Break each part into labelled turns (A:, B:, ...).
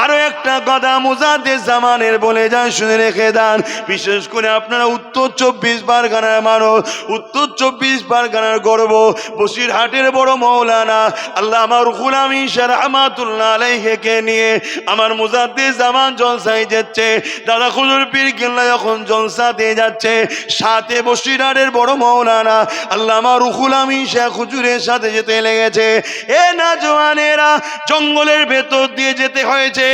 A: আরো একটা কথা মুজাদ্দিদ জামানের বলে যান, শুনে রেখে দেন। বিশেষ করে আপনারা উত্তর 24 পরগনার মানুষ, উত্তর 24 পরগনার গর্ব বসিরহাটের বড় মাওলানা আল্লামা রুহুল আমিন শাহ রাহমাতুল্লাহ আলাইহিকে নিয়ে আমার মুজাদ্দিদ জামান জলসায় যাচ্ছে। দাদা হুজুর পীর কেবলা যখন জলসাতে যাচ্ছে, সাথে বসিরহাটের বড় মাওলানা আল্লামা রুহুল আমিন শাহ হুজুরের সাথে যেতে লেগেছে। এ না জওয়ানেরা, জঙ্গলের ভেতর দিয়ে যেতে হয়েছে।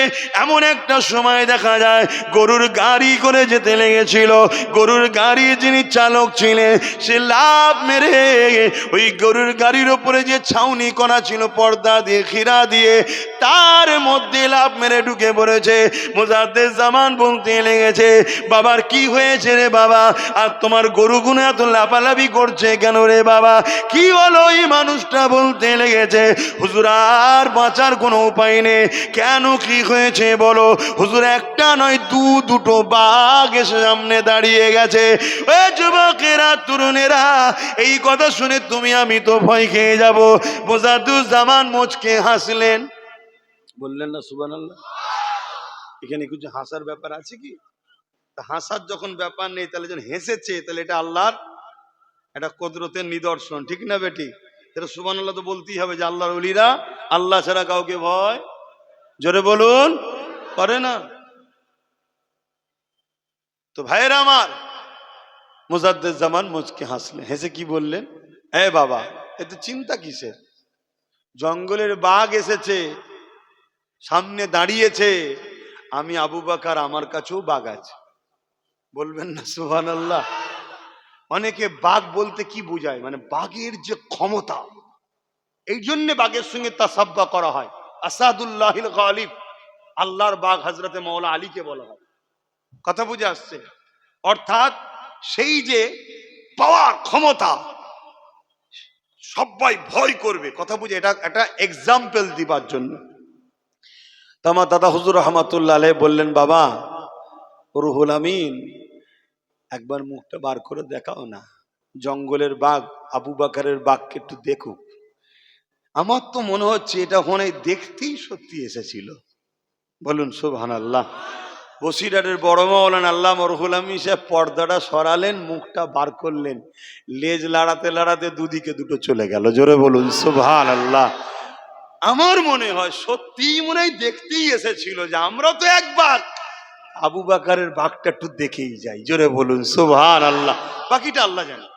A: এমন একটা সময় দেখা যায় গরুর গাড়ি করে যেতে লেগেছিল। গরুর গাড়ি যিনি চালক ছিলেন, সে লাফ মেরে ওই গরুর গাড়ির উপরে যে ছাউনি করা ছিল পর্দা দিয়ে, খিরা দিয়ে, তার মধ্যে লাফ মেরে ঢুকে পড়েছে। মুজাদ্দিদ জামান বলতে লেগেছে, বাবার কি হয়েছে রে বাবা? আর তোমার গরুগুলো এত লাফালাফি করছে কেন রে বাবা? কি হলো? ওই মানুষটা বলতে লেগেছে, হুজুর আর বাঁচার কোনো উপায় নেই। কেন, কি হয়েছে বলো? হুজুর একটা নয় দুটো বাঘ এসে সামনে দাঁড়িয়ে গেছে। ও যুবকেরা, তরুণেরা, এই কথা শুনে তুমি আমি তো ভয় খেয়ে যাব। মুজাদ্দিদ জামান মুচকে হাসলেন, বললেন না সুবহানাল্লাহ। এখানে কিছু হাসার ব্যাপার আছে কি? হাসার যখন ব্যাপার নেই, তাহলে যখন হেসেছে, তাহলে এটা আল্লাহর একটা কুদরতের নিদর্শন, ঠিক না বেটি? তাহলে সুবহানাল্লাহ তো বলতেই হবে যে আল্লাহর ওলিরা আল্লাহ ছাড়া কাউকে ভয়, জোরে বলুন, করে না। তো ভাইয়েরা আমার, মুজাদ্দিদ জামান মুচকে হাসলেন, হেসে কি বললেন, এ বাবা, এত চিন্তা কিসের? জঙ্গলের বাঘ এসেছে, সামনে দাঁড়িয়েছে, আমি আবু বকর, আমার কাছেও বাঘ আছে। বলবেন না সুবহানাল্লাহ? অনেকে বাঘ বলতে কি বোঝায়, মানে বাঘের যে ক্ষমতা, এই জন্য বাঘের সঙ্গে তাসাব্বা করা হয়। আসাদুল্লাহিল গালিব, আল্লাহর বাঘ হযরতে মাওলা আলীকে বলা হয়। কথা বুঝে আসছে? অর্থাৎ সেই যে পাওয়ার, ক্ষমতা, সবাই ভয় করবে। কথা বুঝে, এটা একটা এক্সাম্পল দিবার জন্য। তো আমার দাদা হুজুর রহমাতুল্লাহ আলাইহি বললেন, বাবা রুহুল আমিন, একবার মুখটা বার করে দেখাও না, জঙ্গলের বাঘ আবু বকরের বাঘকে একটু দেখুক। আমার তো মনে হচ্ছে এটা ওখানে দেখতেই সত্যি এসেছিল। বলুন সুবহানাল্লাহ। বসিরহাটের বড় মাওলানা আল্লামা রুহুল আমিন সাহেব পর্দাটা সরালেন, মুখটা বার করলেন, লেজ লাড়াতে লাড়াতে দুদিকে দুটো চলে গেল। জোরে বলুন সুবহানাল্লাহ। আমার মনে হয় সত্যিই মনে হয় দেখতেই এসেছিল যে আমরা তো একবার আবু বকরের বাঘটা একটু দেখেই যাই। জোরে বলুন সুবহানাল্লাহ। বাকিটা আল্লাহ জানে,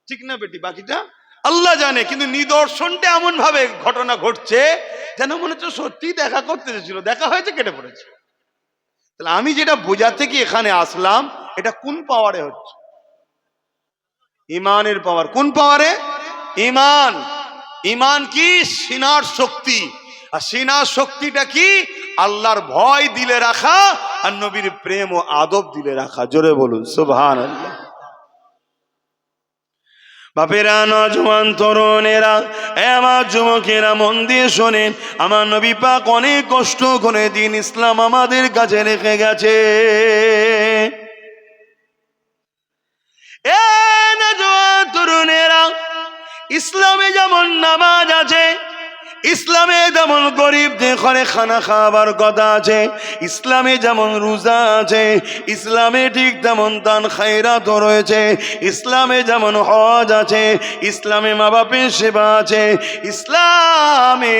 A: ঠিক না বেটি? বাকিটা আল্লাহ জানে, কিন্তু নিদর্শনটা এমন ভাবে ঘটনা ঘটছে যেন মনে হচ্ছে সত্যি দেখা করতে এসেছিল, দেখা হয়েছে, কেটে পড়েছে। তাহলে আমি যেটা বোঝাতে কি এখানে আসলাম, এটা কোন পাওয়ারে হচ্ছে? ইমানের পাওয়ার। কোন পাওয়ারে? ইমান। ইমান কি? সিনার শক্তি। আর সিনার শক্তিটা কি? আল্লাহর ভয় দিলে রাখা আর নবীর প্রেম ও আদব দিলে রাখা। জোরে বলুন সুবহানাল্লাহ। বাপেরা, নজওয়ান তরুণেরা, আমার যুবকেরা, মন দিয়ে শোনেন, আমার নবী পাক অনেক কষ্ট করে দিন ইসলাম আমাদের কাছে রেখে গেছে। এ নজওয়ান তরুণেরা, ইসলামে যেমন নামাজ আছে, ইসলামে যেমন গরিবদের ঘরে খানা খাওয়াবার কথা আছে, ইসলামে যেমন রোজা আছে, ইসলামে ঠিক তেমন দান খায়রাত রয়েছে, ইসলামে যেমন হজ আছে, ইসলামে মা বাপের সেবা আছে, ইসলামে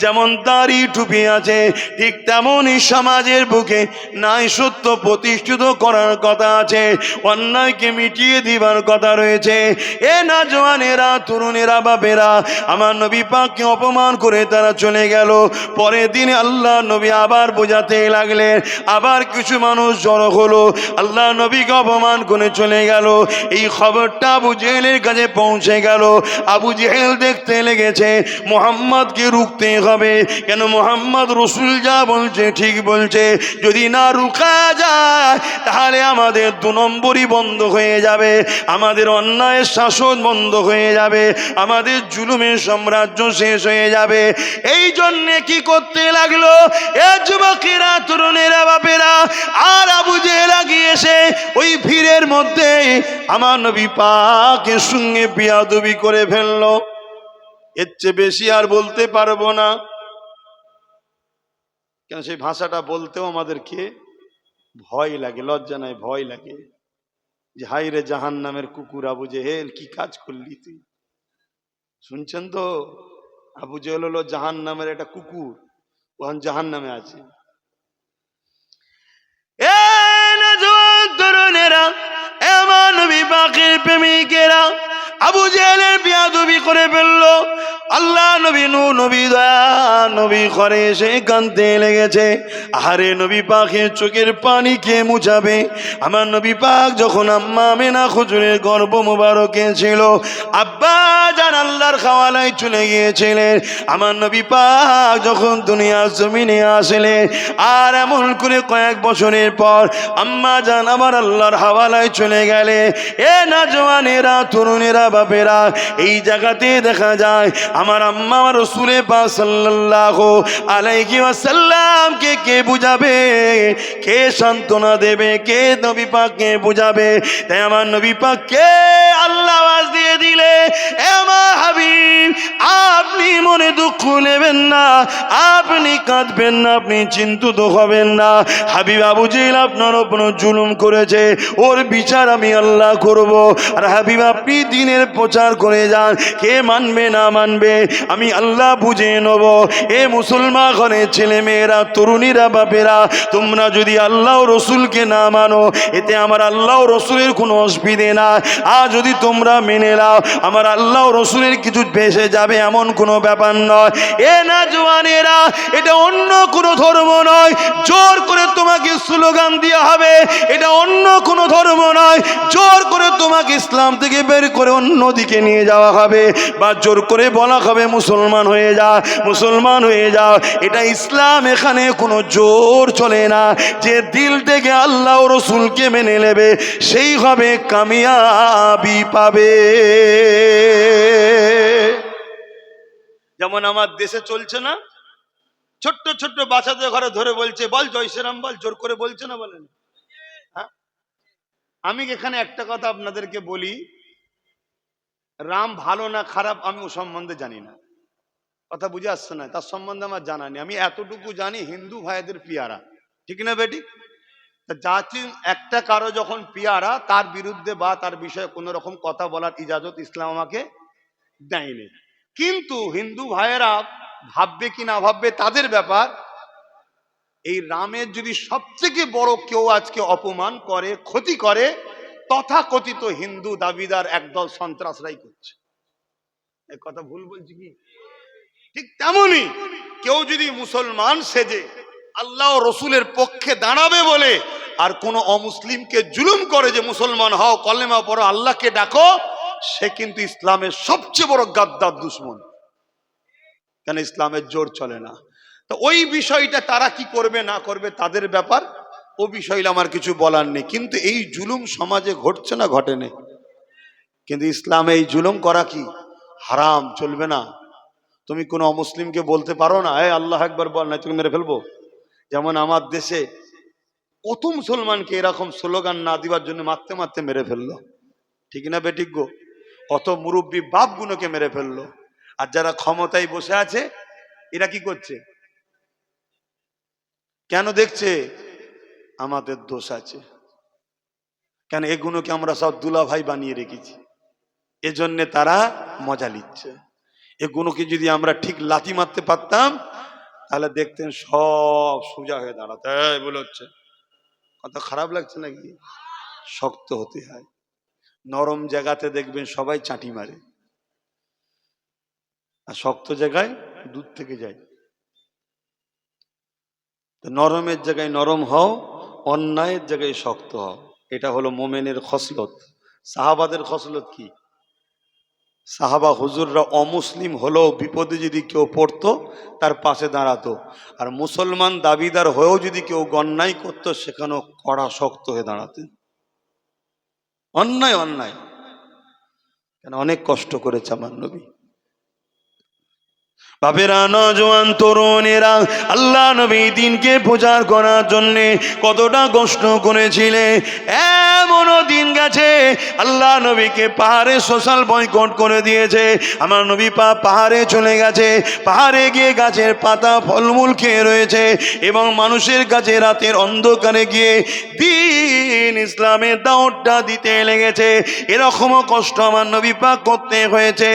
A: যেমন দাড়ি টুপি আছে, ঠিক তেমনই সমাজের বুকে ন্যায় সত্য প্রতিষ্ঠিত করার কথা আছে, অন্যায়কে মিটিয়ে দিবার কথা রয়েছে। এ না জওয়ানেরা, তরুণেরা, বাপেরা, আমার নবী পাককে অপমান করে তারা চলে গেল। পরের দিনে আল্লাহ নবী আবার বোঝাতে লাগলেন, আবার কিছু মানুষ জড়ো হলো, আল্লাহ নবীকে অপমান করে চলে গেল। এই খবরটা আবু জেহেলের কাছে পৌঁছে গেল। আবু জেহেল দেখতে লেগেছে মুহাম্মদকে রুখতে হবে, কেন মুহাম্মদ রসুল যা বলছে ঠিক বলছে, যদি না রুখা যায় তাহলে আমাদের 2 নম্বরই বন্ধ হয়ে যাবে, আমাদের অন্যায়ের শাসন বন্ধ হয়ে যাবে, আমাদের জুলুমের সাম্রাজ্য শেষ হয়ে যাবে। এই জন্য কি করতে লাগলো? এ যুবকেরা, তরুণেরা, বাপেরা, আর আবু জেহেল গিয়েছে ওই ভিড়ের মধ্যে আমার নবী পাকের সঙ্গে বিয়াদবি করে ফেললো। এর চেয়ে বেশি আর বলতে পারবো না। কেন সেই ভাষাটা বলতেও আমাদেরকে ভয় লাগে, লজ্জা নাই, ভয় লাগে যে হাই রে জাহান নামের কুকুর আবু জেহেল, কি কাজ করলি তুই? শুনছেন তো, আবু জেহেল হলো জাহান নামের একটা কুকুর, ওখান জাহান নামে আছে। এ নওজোয়ান তরুণেরা, এ আমার নবী পাকের প্রেমিকেরা, আবু জেহেলের বিয়াদবি করে ফেললো। আল্লাহ নবী নূহ নবী দয়া নবী ঘরে এসে কাঁদতে লেগেছে। আহারে নবী পাকের চোখের পানিকে মুছাবে। আমার নবী পাক যখন আম্মা আমেনা হুজুরের গর্ভ মুবারকে ছিল, আব্বা জান আল্লাহর খাওয়ালায় চলে গিয়েছিলেন। আমার নবী পাক যখন দুনিয়ার জমিনে আসলেন, আর এমন করে কয়েক বছরের পর আম্মা জান আমার আল্লাহর হাওয়ালায় চলে গেলে। এ নওজওয়ানেরা, তরুণেরা, বাপেরা, এই জায়গাতে দেখা যায় আমার আম্মা রাসূলে পাক সাল্লাল্লাহু আলাইহি ওয়াসাল্লামকে কে বুঝাবে, কে সান্ত্বনা দেবে, কে নবী পাককে বুঝাবে? তাই আমার নবী পাককে আল্লাহ আওয়াজ দিয়ে দিলে, এ আমার হাবিব, আপনি মনে দুঃখ নেবেন না, আপনি কাঁদবেন না, আপনি চিন্তিত হবেন না। হাবিব আবু জেহেল আপনার উপর জুলুম করেছে, ওর বিচার আমি আল্লাহ করব। আর হাবিব আপনি দ্বীনের প্রচার করে যান, কে মানবে না মানবে আমি আল্লাহ বুঝে নেব। এ মুসলমান ঘরের ছেলে মেয়েরা, তরুণীরা, বাপেরা, তোমরা যদি আল্লাহ রসুলকে না মানো, এতে আমার আল্লাহ রসুলের কোনো অসুবিধে না। আর যদি তোমরা মেনে নাও, আমার আল্লাহ রসুলের কিছু ভেসে যাবে এমন কোনো ব্যাপার নয়। এ নওজওয়ানেরা, এটা অন্য কোনো ধর্ম নয়, জোর করে তোমাকে স্লোগান দেওয়া হবে। এটা অন্য কোনো ধর্ম নয়, জোর করে তোমাকে ইসলাম থেকে বের করে অন্যদিকে নিয়ে যাওয়া হবে, বা জোর করে বলা হবে মুসলমান হয়ে যা, মুসলমান হয়ে যাও। এটা ইসলাম, এখানে কোনো জোর চলে না। যে দিল থেকে আল্লাহ রসুলকে মেনে নেবে, সেই হবে কামিয়াবি পাবে। যেমন আমার দেশে চলছে না, ছোট্ট ছোট্ট বাচ্চাদের ঘরে ধরে বলছে, বল জয় শ্রীরাম বল, জোর করে বলছে না, বলেন? হ্যাঁ, আমি এখানে একটা কথা আপনাদেরকে বলি, রাম ভালো না খারাপ আমি ও সম্বন্ধে জানি না, কথা বুঝে আসছে না, তার সম্বন্ধে আমার জানা নেই। আমি এতটুকু জানি হিন্দু ভাইদের পিয়ারা, ঠিক না বেটি? জাতি একটা কারো যখন পিয়ারা, তার বিরুদ্ধে বা তার বিষয়ে কোনো রকম কথা বলার ইজাজত ইসলাম আমাকে দেয়নি। কিন্তু হিন্দু ভাইয়েরা ভাববে কি না ভাববে তাদের ব্যাপার। এই রামের যদি সবথেকে বড় কেউ আজকে অপমান করে, ক্ষতি করে, তথাকথিত হিন্দু দাবিদার একদল সন্ত্রাসরাই করছে। এই কথা ভুল বলছি কি? ঠিক তেমনি কেউ যদি মুসলমান সেজে আল্লাহ রসুলের পক্ষে দাঁড়াবে বলে আর কোন অমুসলিমকে জুলুম করে যে মুসলমান হও, কলেমা পড়ো, আল্লাহকে ডাকো, সে কিন্তু ইসলামের সবচেয়ে বড় গাদ্দার দুশমন। কেন? ইসলামের জোর চলে না। তো ওই বিষয়টা তারা কি করবে না করবে তাদের ব্যাপার, ও বিষয়টা আমার কিছু বলার নেই। কিন্তু এই জুলুম সমাজে ঘটছে না, ঘটেনি? কিন্তু ইসলামে এই জুলুম করা কি হারাম, চলবে না। তুমি কোনো অমুসলিমকে বলতে পারো না, এই আল্লাহ একবার বল, না তুমি মেরে ফেলবো। যেমন আমার দেশে কত মুসলমানকে এরকম স্লোগান না দিবার জন্য মারতে মারতে মেরে ফেললো, ঠিক না বেঠিক গো? কত মুরব্বী বাপ গুলোকে মেরে ফেললো। আর যারা ক্ষমতায় বসে আছে এরা কি করছে? কেন দেখছে আমাদের দোষ আছে? কেন? এগুলোকে আমরা সব দুলা ভাই বানিয়ে রেখেছি, এজন্যে তারা মজা নিচ্ছে। এগুলোকে যদি আমরা ঠিক লাথি মারতে পারতাম, তাহলে দেখতেন সব সোজা হয়ে দাঁড়াতে। বলে হচ্ছে কথা খারাপ লাগছে নাকি? শক্ত হতে হয়। নরম জায়গাতে দেখবেন সবাই চাটি মারে, আর শক্ত জায়গায় দূর থেকে যায়। নরমের জায়গায় নরম হও, অন্যায়ের জায়গায় শক্ত হও। এটা হলো মোমেনের খসলত। সাহাবাদের খসলত কি? সাহাবা হুজুররা অমুসলিম হলেও বিপদে যদি কেউ পড়তো তার পাশে দাঁড়াতো, আর মুসলমান দাবিদার হয়েও যদি কেউ অন্যায় করতো সেখানেও কড়া শক্ত হয়ে দাঁড়াতেন। অন্যায় অন্যায়, কেন? অনেক কষ্ট করেছে আমার নবী। বাপেরা, নজওয়ান তরুণেরা, আল্লাহ নবী দিনকে প্রচার করার জন্যে কতটা কষ্ট করেছিলেন। এমনও দিন গেছে আল্লাহ নবীকে পাহাড়ে সোশ্যাল বয়কট করে দিয়েছে। আমার নবী পাহাড়ে চলে গেছে, পাহাড়ে গিয়ে গাছের পাতা ফলমূল খেয়ে রয়েছে এবং মানুষের কাছে রাতের অন্ধকারে গিয়ে দিন ইসলামের দাওয়াতটা দিতে লেগেছে। এরকমও কষ্ট আমার নবী পাক করতে হয়েছে।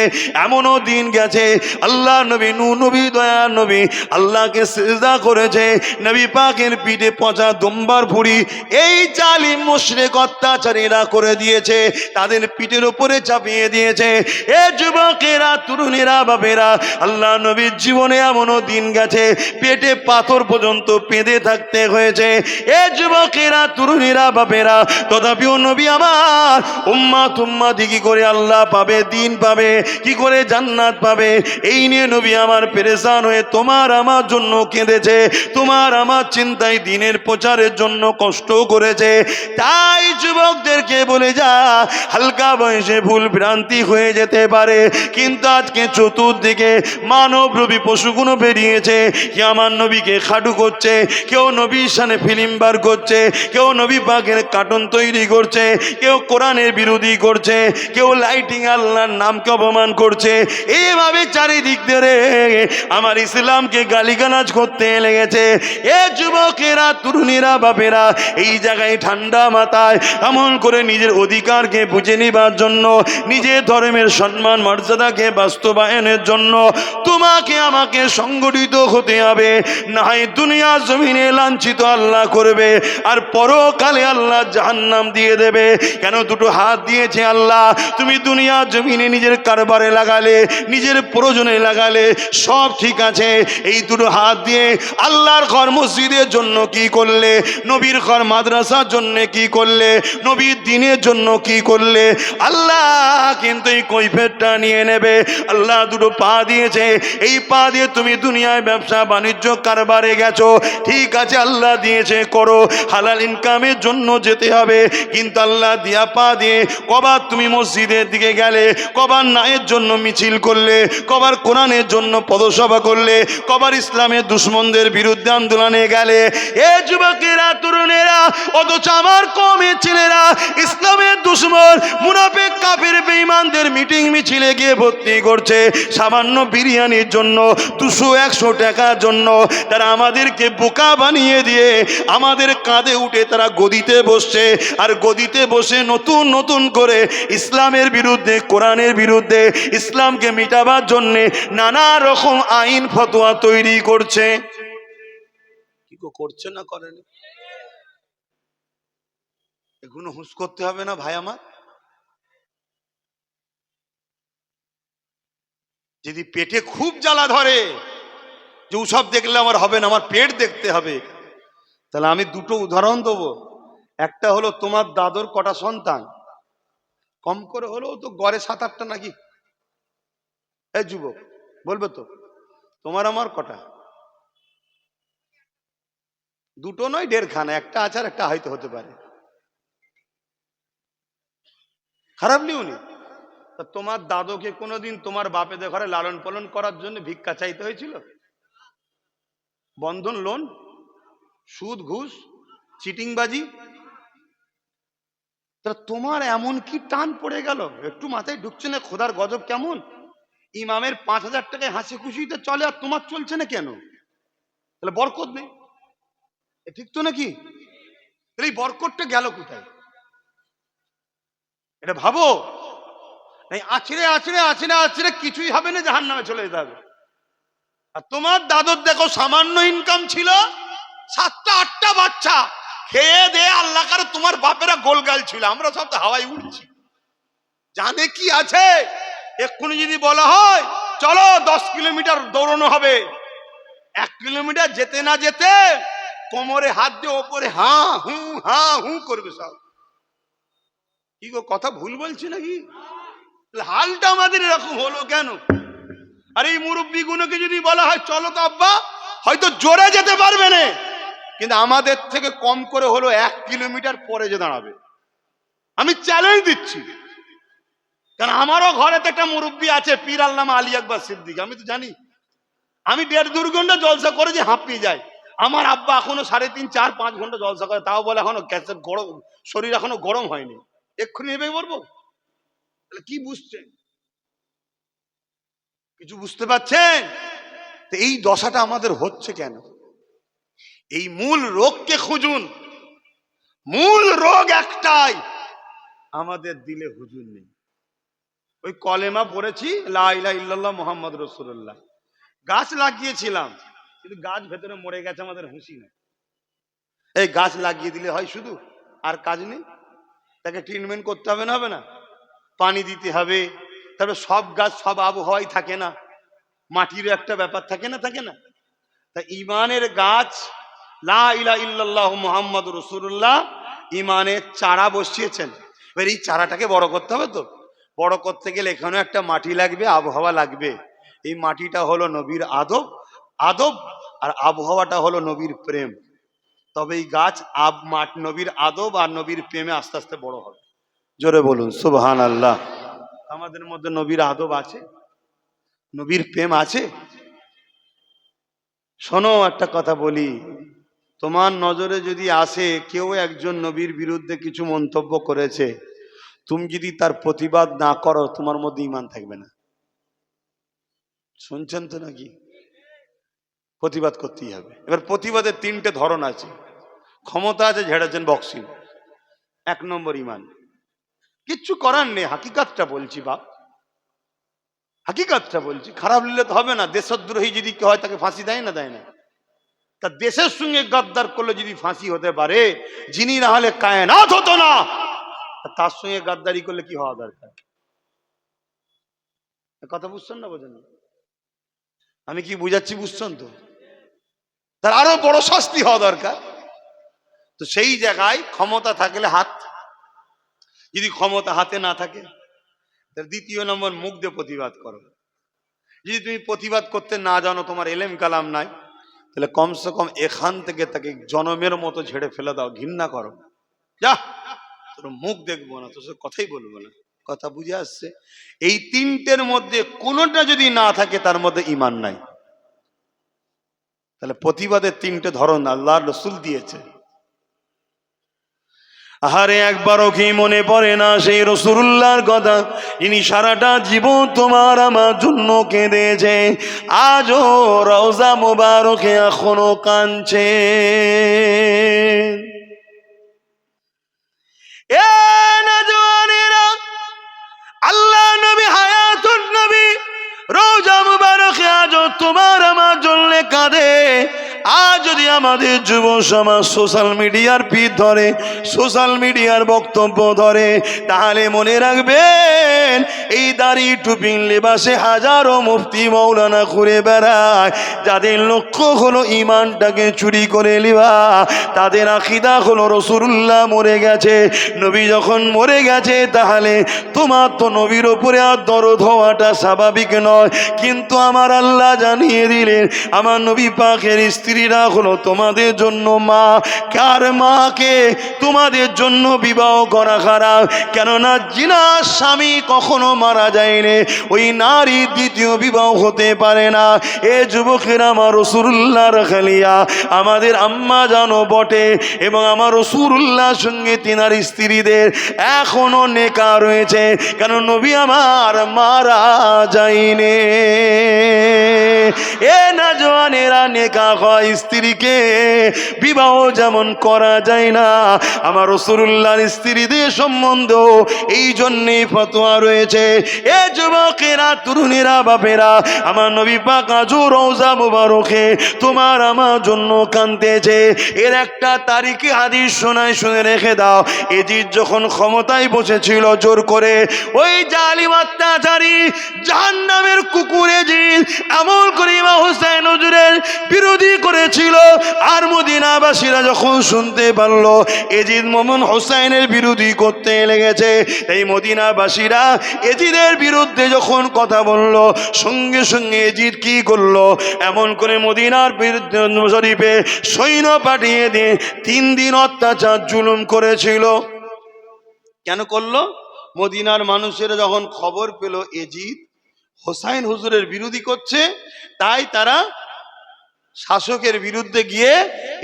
A: এমনও দিন গেছে আল্লাহ নবী, নবী দয়া নবী আল্লাহকে সিজদা করেছে, নবী পাকের পিঠে পচা দুম্বার ভুঁড়ি এই জালিম মুশরিক অত্যাচারীরা করে দিয়েছে, তাদের পিঠের উপরে চাপিয়ে দিয়েছে। এ যুবকেরা, তরুণেরা, বাপেরা, আল্লাহ নবীর জীবনে এমনও দিন গেছে পেটে পাথর পর্যন্ত পেঁধে থাকতে হয়েছে। এ যুবকেরা, তরুণেরা, বাপেরা, তথাপিও নবী আমার উম্মাতি কি করে আল্লাহ পাবে, দিন পাবে, কি করে জান্নাত পাবে, এই নিয়ে নবী আমার পেরেশান হয়ে তোমার আমার জন্য কেঁদেছে, তোমার আমার চিন্তায় দিনের প্রচারের জন্য কষ্ট করেছে। তাই যুবকদেরকে বলে যা, হালকা বয়সে ভুল ভ্রান্তি হয়ে যেতে পারে, কিন্তু আজকে চতুর্দিকে মানবরূপী পশুগুলো বেরিয়েছে। কে আমার নবীকে খাটু করছে, কেউ নবীর সামনে ফিল্ম বার করছে, কেউ নবী পাকের কার্টুন তৈরি করছে, কেউ কোরআনের বিরোধী করছে, কেউ লাইটিং আল্লাহর নামকে অপমান করছে। এইভাবে চারিদিক ধরে আমার ইসলামকে গালিগালাজ করতে লেগেছে। এ যুবকেরা, তরুণীরা, বাপেরা, এই জায়গায় ঠান্ডা মাথায় এমন করে নিজের অধিকারকে বুঝে নিবার জন্য, নিজের ধর্মের সম্মান মর্যাদাকে বাস্তবায়নের জন্য তোমাকে আমাকে সংগঠিত হতে হবে। না হয় দুনিয়া জমিনে লাঞ্ছিত আল্লাহ করবে, আর পরকালে আল্লাহ জাহান্নাম দিয়ে দেবে। কেন? দুটো হাত দিয়েছে আল্লাহ, তুমি দুনিয়া জমিনে নিজের কারবারে লাগালে, নিজের প্রয়োজনে লাগালে, সব ঠিক আছে। এই দুটো হাত দিয়ে আল্লাহর ঘর মসজিদের জন্য কি করলে, নবীর ঘর মাদ্রাসার জন্য কি করলে, নবীর দিনের জন্য কি করলে, আল্লাহ কিন্তু এই কৈফিয়তটা নিয়ে নেবে। আল্লাহ দুটো পা দিয়েছে, এই পা দিয়ে তুমি দুনিয়ায় ব্যবসা বাণিজ্য কারবারে গেছো, ঠিক আছে, আল্লাহ দিয়েছে করো, হালাল ইনকামের জন্য যেতে হবে, কিন্তু আল্লাহ দিয়া পা দিয়ে কবার তুমি মসজিদের দিকে গেলে, কবার নায়ের জন্য মিছিল করলে, কবার কোরআনের জন্য পদসভা করলে, কবার ইসলামের দুশ্মনদের বিরুদ্ধে আন্দোলনে গেলে। এ যুবকেরা, তরুণেরা, অথচ আমার কওমের ছেলেরা ইসলামের দুশ্মন মুনাফিক কাফির বেঈমানদের মিটিং মিছিলে গিয়ে ভর্তি করছে সামান্য বিরিয়ানির জন্য, 200-100 টাকার জন্য। তারা আমাদেরকে বোকা বানিয়ে দিয়ে আমাদের কাঁধে উঠে তারা গদিতে বসছে, আর গদিতে বসে নতুন নতুন করে ইসলামের বিরুদ্ধে, কোরআনের বিরুদ্ধে, ইসলামকে মিটাবার জন্যে নানা রকম আইন ফতোয়া তৈরি করছে। কি করছে না করেন? এগুলো হুঁশ করতে হবে না ভাই আমার। যদি পেটে খুব জ্বালা ধরে যে ওসব দেখলে আমার হবে না, আমার পেট দেখতে হবে, তাহলে আমি দুটো উদাহরণ দেবো। একটা হলো তোমার দাদুর কটা সন্তান, কম করে হলেও তো গড়ে 7-8টা নাকি? এই যুবক বলবে তো, তোমার আমার কটা? দুটো নয়, 1.5খানা, একটা আছে আর একটা হয়তো হতে পারে। খারাপ নি উনি। তোমার দাদুকে কোনোদিন তোমার বাপেদের ঘরে লালন পালন করার জন্য ভিক্ষা চাইতে হয়েছিল? বন্ধন লোন, সুদ, ঘুষ, চিটিংবাজি, তোমার এমন কি টান পড়ে গেল? একটু মাথায় ঢুকছে না খোদার গজব কেমন? ইমামের 5,000 টাকায় হাসি খুশিতে চলে, আর তোমার চলছে না কেন? তাহলে বরকত নেই, ঠিক তো নাকি? এই বরকতটা গেল কোথায়? এটা ভাবো। আছড়ে আছড়ে আছড়ে আছড়ে কিছুই হবে না, জাহান্নামে চলে যেতে হবে। আর তোমার দাদুর দেখো সামান্য ইনকাম ছিল, 7টা-8টা বাচ্চা, খেয়ে দিয়ে আল্লাহ করে তোমার বাপেরা গোলগাল ছিল, আমরা সব তো হাওয়ায় উঠছি। জানে কি আছে? এক্ষুনি যদি বলা হয় চলো 10 কিলোমিটার দৌড়ানো হবে, 1 কিলোমিটার যেতে না যেতে কোমরে হাত দিয়ে ওপরে হাঁ হু করবে সব। কি গো, কথা ভুল বলছি নাকি? হালটা আমাদের এরকম হলো কেন? আর এই মুরব্বী গুলোকে যদি বলা হয় চলো তো আব্বা, হয়তো জোরে যেতে পারবে না, কিন্তু আমাদের থেকে কম করে হলো 1 কিলোমিটার পরে যে দাঁড়াবে। আমি চ্যালেঞ্জ দিচ্ছি, কারণ আমারও ঘরে তো একটা মুরব্বী আছে, পীর আল্লামা আলী আকবর সিদ্দিক, আমি তো জানি। আমি 1.5-2 ঘন্টা জলসা করে যে হাঁপিয়ে যাই। আমার আব্বা এখনো 3.5, 4, 5 ঘন্টা জলসা করে, তাও বলে এখনো গ্যাসের গরম, শরীর এখনো গরম হয়নি, এক্ষুনি নেবে বলবো। তাহলে কি বুঝছেন? কিছু বুঝতে পারছেন? তো এই দশাটা আমাদের হচ্ছে কেন? এই মূল রোগকে খুঁজুন। মূল রোগ একটাই, আমাদের দিলে হুজুর নেই। ওই কলেমা পড়েছি, লা ইলাহা ইল্লাল্লাহ মুহাম্মদ রাসূলুল্লাহ, গাছ লাগিয়েছিলাম কিন্তু গাছ ভেতরে মরে গেছে, আমাদের হুঁশি নেই। এই গাছ লাগিয়ে দিলে হয় শুধু, আর কাজ নেই? তাকে ট্রিটমেন্ট করতে হবে না? হবে না? পানি দিতে হবে। তবে সব গাছ সব আবহাওয়ায় থাকে না, মাটিরও একটা ব্যাপার থাকে না, থাকে না? তা ইমানের গাছ লা ইলাহা ইল্লাল্লাহু মুহাম্মাদুর রাসূলুল্লাহ, ইমানের চারা বসিয়েছেন। এবার এই চারাটাকে বড় করতে হবে। তো বড় করতে গেলে এখানেও একটা মাটি লাগবে, আবহাওয়া লাগবে। এই মাটিটা হলো নবীর আদব, আদব আর আবহাওয়াটা হলো নবীর প্রেম। তবে এই গাছ নবীর আদব আর নবীর প্রেমে আস্তে আস্তে বড় হবে। জোরে বলুন সুবহানাল্লাহ। আমাদের মধ্যে নবীর আদব আছে, নবীর প্রেম আছে। শোনো একটা কথা বলি, তোমার নজরে যদি আসে কেউ একজন নবীর বিরুদ্ধে কিছু মন্তব্য করেছে, তুমি যদি তার প্রতিবাদ না করো, তোমার মধ্যে ঈমান থাকবে না। শুনছেন তো নাকি? প্রতিবাদ করতেই হবে। এবার প্রতিবাদের 3টে ধরন আছে। ক্ষমতা আছে, ঝেড়েছেন বক্সিং, 1 নম্বর ঈমান। কিচ্ছু করার নেই, হাকিকাতটা বলছি বাপ, হাকিকাতটা বলছি। খারাপ নিলে তো হবে না। দেশদ্রোহী যদি কেউ হয় তাকে ফাঁসি দেয় না, দেয় না? তা দেশের সঙ্গে গাদ্দার করলে যদি ফাঁসি হতে পারে, যিনি না হলে কায়নাত হতো না, তার সঙ্গে গাদ্দারি করলে কি হওয়া দরকার? কথা বুঝছেন না? বোঝেন? আমি কি বুঝাচ্ছি বুঝছেন তো? তার আরো বড় শাস্তি হওয়া দরকার। তো সেই জায়গায় ক্ষমতা থাকলে হাত, যদি ক্ষমতা হাতে না থাকে, তার 2 নম্বর মুখ দিয়ে প্রতিবাদ করো। যদি তুমি প্রতিবাদ করতে না জানো, তোমার এলেম কালাম নাই, তাহলে কমসে কম এখান থেকে তাকে জনমের মতো ঝেড়ে ফেলে দাও, ঘৃণা করো। যা, তোর মুখ দেখবো না, তোর সাথে কথাই বলবো না। কথা বুঝে আসছে? এই 3টের মধ্যে কোনোটা যদি না থাকে, তার মধ্যে ঈমান নাই। তাহলে প্রতিবাদের 3টে ধরন আল্লাহর রাসূল দিয়েছে। আহারে, একবারও কি মনে পড়ে না সেই রাসূলুল্লাহর কথা, যিনি সারাটা জীবন তোমার আমার জন্য কেঁদেছে, আজও রওজা মুবারকে এখনো কাঁদছে। এ নওজওয়ানেরা, আল্লাহ নবী, হায়াতুন নবী, রওজা মুবারকে আজও তোমার আমার জন্য কাঁদে। আজ যদি আমাদের যুব সমাজ সোশ্যাল মিডিয়ার পিঠ ধরে, সোশ্যাল মিডিয়ার বক্তব্য ধরে, তাহলে মনে রাখবেন এই দাড়ি টুপি লেবাসে হাজারো মুফতি মৌলানা ঘুরে বেড়ায়, যাদের লক্ষ্য হলো ঈমানটাকে চুরি করে নেওয়া। তাদের আকীদা হলো রাসূলুল্লাহ মরে গেছে, নবী যখন মরে গেছে, তাহলে তোমার তো নবীর উপরে আর দরদ হওয়াটা স্বাভাবিক নয়। কিন্তু আমার আল্লাহ জানিয়ে দিলেন, আমার নবী পাকের স্ত্রীরা হলো তোমাদের জন্য মা। কার মাকে তোমাদের জন্য বিবাহ করা খারাপ, কেননা জিনার স্বামী কখনো মারা যায়নি, ওই নারী দ্বিতীয় বিবাহ হতে পারে না। এ যুবকেরা, আমার রাসূলুল্লাহর খালিয়া, আমাদের আম্মা জানো বটে, এবং আমার রাসূলুল্লাহর সঙ্গে তিনার স্ত্রীদের এখনো নেকা রয়েছে, কেন নবী আমার মারা যায়নি। এ নওজওয়ানেরা, নেকা হয় স্ত্রীকে বিবাহ যেমন করা যায় না, আমার রাসূলুল্লাহর স্ত্রীদের সম্বন্ধ এই জন্যই ফতোয়া রয়েছে। এ যুবকেরা, তরুণীরা, বাপেরা, আমার নবী পাক আজও রওজা মুবারকে তোমার আমার জন্য কাঁদতেছে। এর একটা তারিখে হাদিস শোনায়, শুনে রেখে দাও। এজিদ যখন ক্ষমতায় বসেছিল জোর করে, ওই জালিম অত্যাচারী জাহান্নামের কুকুর এজিদ এমন করে ইমাম হুসাইন হুজুরের বিরোধী করেছিল। আর মদিনাবাসীরা যখন শুনতে পারলো এজিদ মোমিন হুসাইনের বিরোধী করতে লেগেছে, এই মদিনাবাসীরা এজিদের বিরুদ্ধে যখন কথা বললো, সঙ্গে সঙ্গে এজিদ কি করলো, এমন করে মদিনার বিরুদ্ধে শরীফে সৈন্য পাঠিয়ে দিয়ে 3 দিন অত্যাচার জুলুম করেছিল। কেন করলো? মদিনার মানুষেরা যখন খবর পেল এজিদ হোসাইন হুজুরের বিরোধী করছে, তাই তারা শাসকের বিরুদ্ধে গিয়ে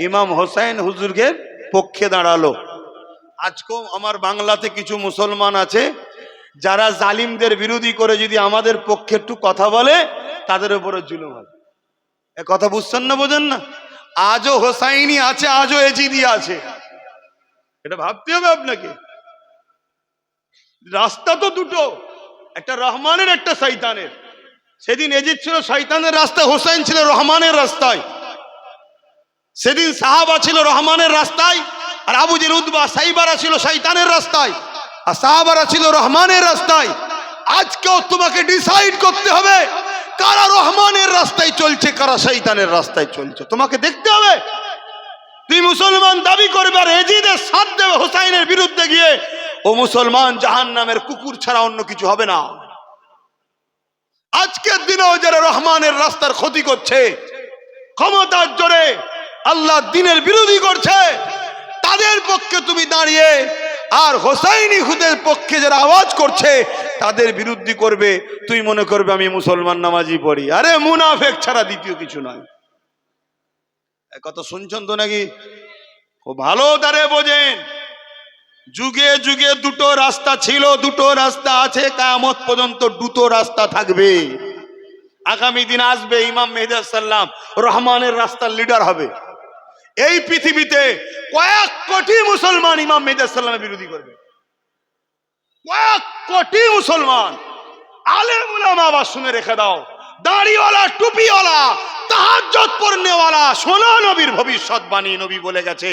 A: ইমাম হোসাইন হুজুরের পক্ষে দাঁড়ালো। আজকেও আমার বাংলাতে কিছু মুসলমান আছে যারা জালিমদের বিরোধী করে যদি আমাদের পক্ষে একটু কথা বলে তাদের উপরে জুলুম হয়। এ কথা বুঝছেন না, বোঝেন না? আজও হোসাইনি আছে, আজও এজিদি আছে, এটা ভাবতে হবে আপনাকে। রাস্তা তো দুটো, একটা রহমানের একটা শয়তানের। সেদিন এজিদ ছিল শয়তানের রাস্তায়, হোসাইন ছিল রহমানের রাস্তায়। সেদিন সাহাবা ছিল রহমানের রাস্তায়, আর আবু জেল উতবা সাইবারা ছিল শয়তানের রাস্তায়, আর সাহাবারা ছিল রহমানের রাস্তায়। আজকেও তোমাকে ডিসাইড করতে হবে কারা রহমানের রাস্তায় চলছে, কারা শয়তানের রাস্তায় চলছে, তোমাকে দেখতে হবে। তুই মুসলমান দাবি করবে আর এজিদের সাথ দেবে হোসাইনের বিরুদ্ধে গিয়ে, ও মুসলমান জাহান্নামের কুকুর ছাড়া অন্য কিছু হবে না। আজকের দিনেও যারা রহমানের রাস্তার ক্ষতি করছে, ক্ষমতার জোরে আল্লাহ দিনের বিরোধী করছে, তাদের পক্ষে তুমি দাঁড়িয়ে আর হোসাইনি খুদের পক্ষে যারা আওয়াজ করছে তাদের বিরুদ্ধে করবে, তুই মনে করবে আমি মুসলমান নামাজি পড়ি। আরে মুনাফেক ছাড়া দ্বিতীয় কিছু নয়। কথা শুনছেন তো নাকি? খুব ভালো তারে বোঝেন, যুগে যুগে দুটো রাস্তা ছিল, দুটো রাস্তা আছে, কিয়ামত পর্যন্ত দুটো রাস্তা থাকবে। আগামী দিন আসবে ইমাম মেহেদী সাল্লাম রহমানের রাস্তার লিডার হবে। এই পৃথিবীতে কয়েক কোটি মুসলমান ইমাম মেহেদী সাল্লামের বিরোধী করবে, কয়েক কোটি মুসলমান। আলেম উলামা আবার শুনে রেখে দাও, দাড়িওয়ালা টুপিওয়ালা তাহাজ্জুদ পড়নেওয়ালা সোনা নবীর ভবিষ্যৎবাণী নবী বলে গেছে,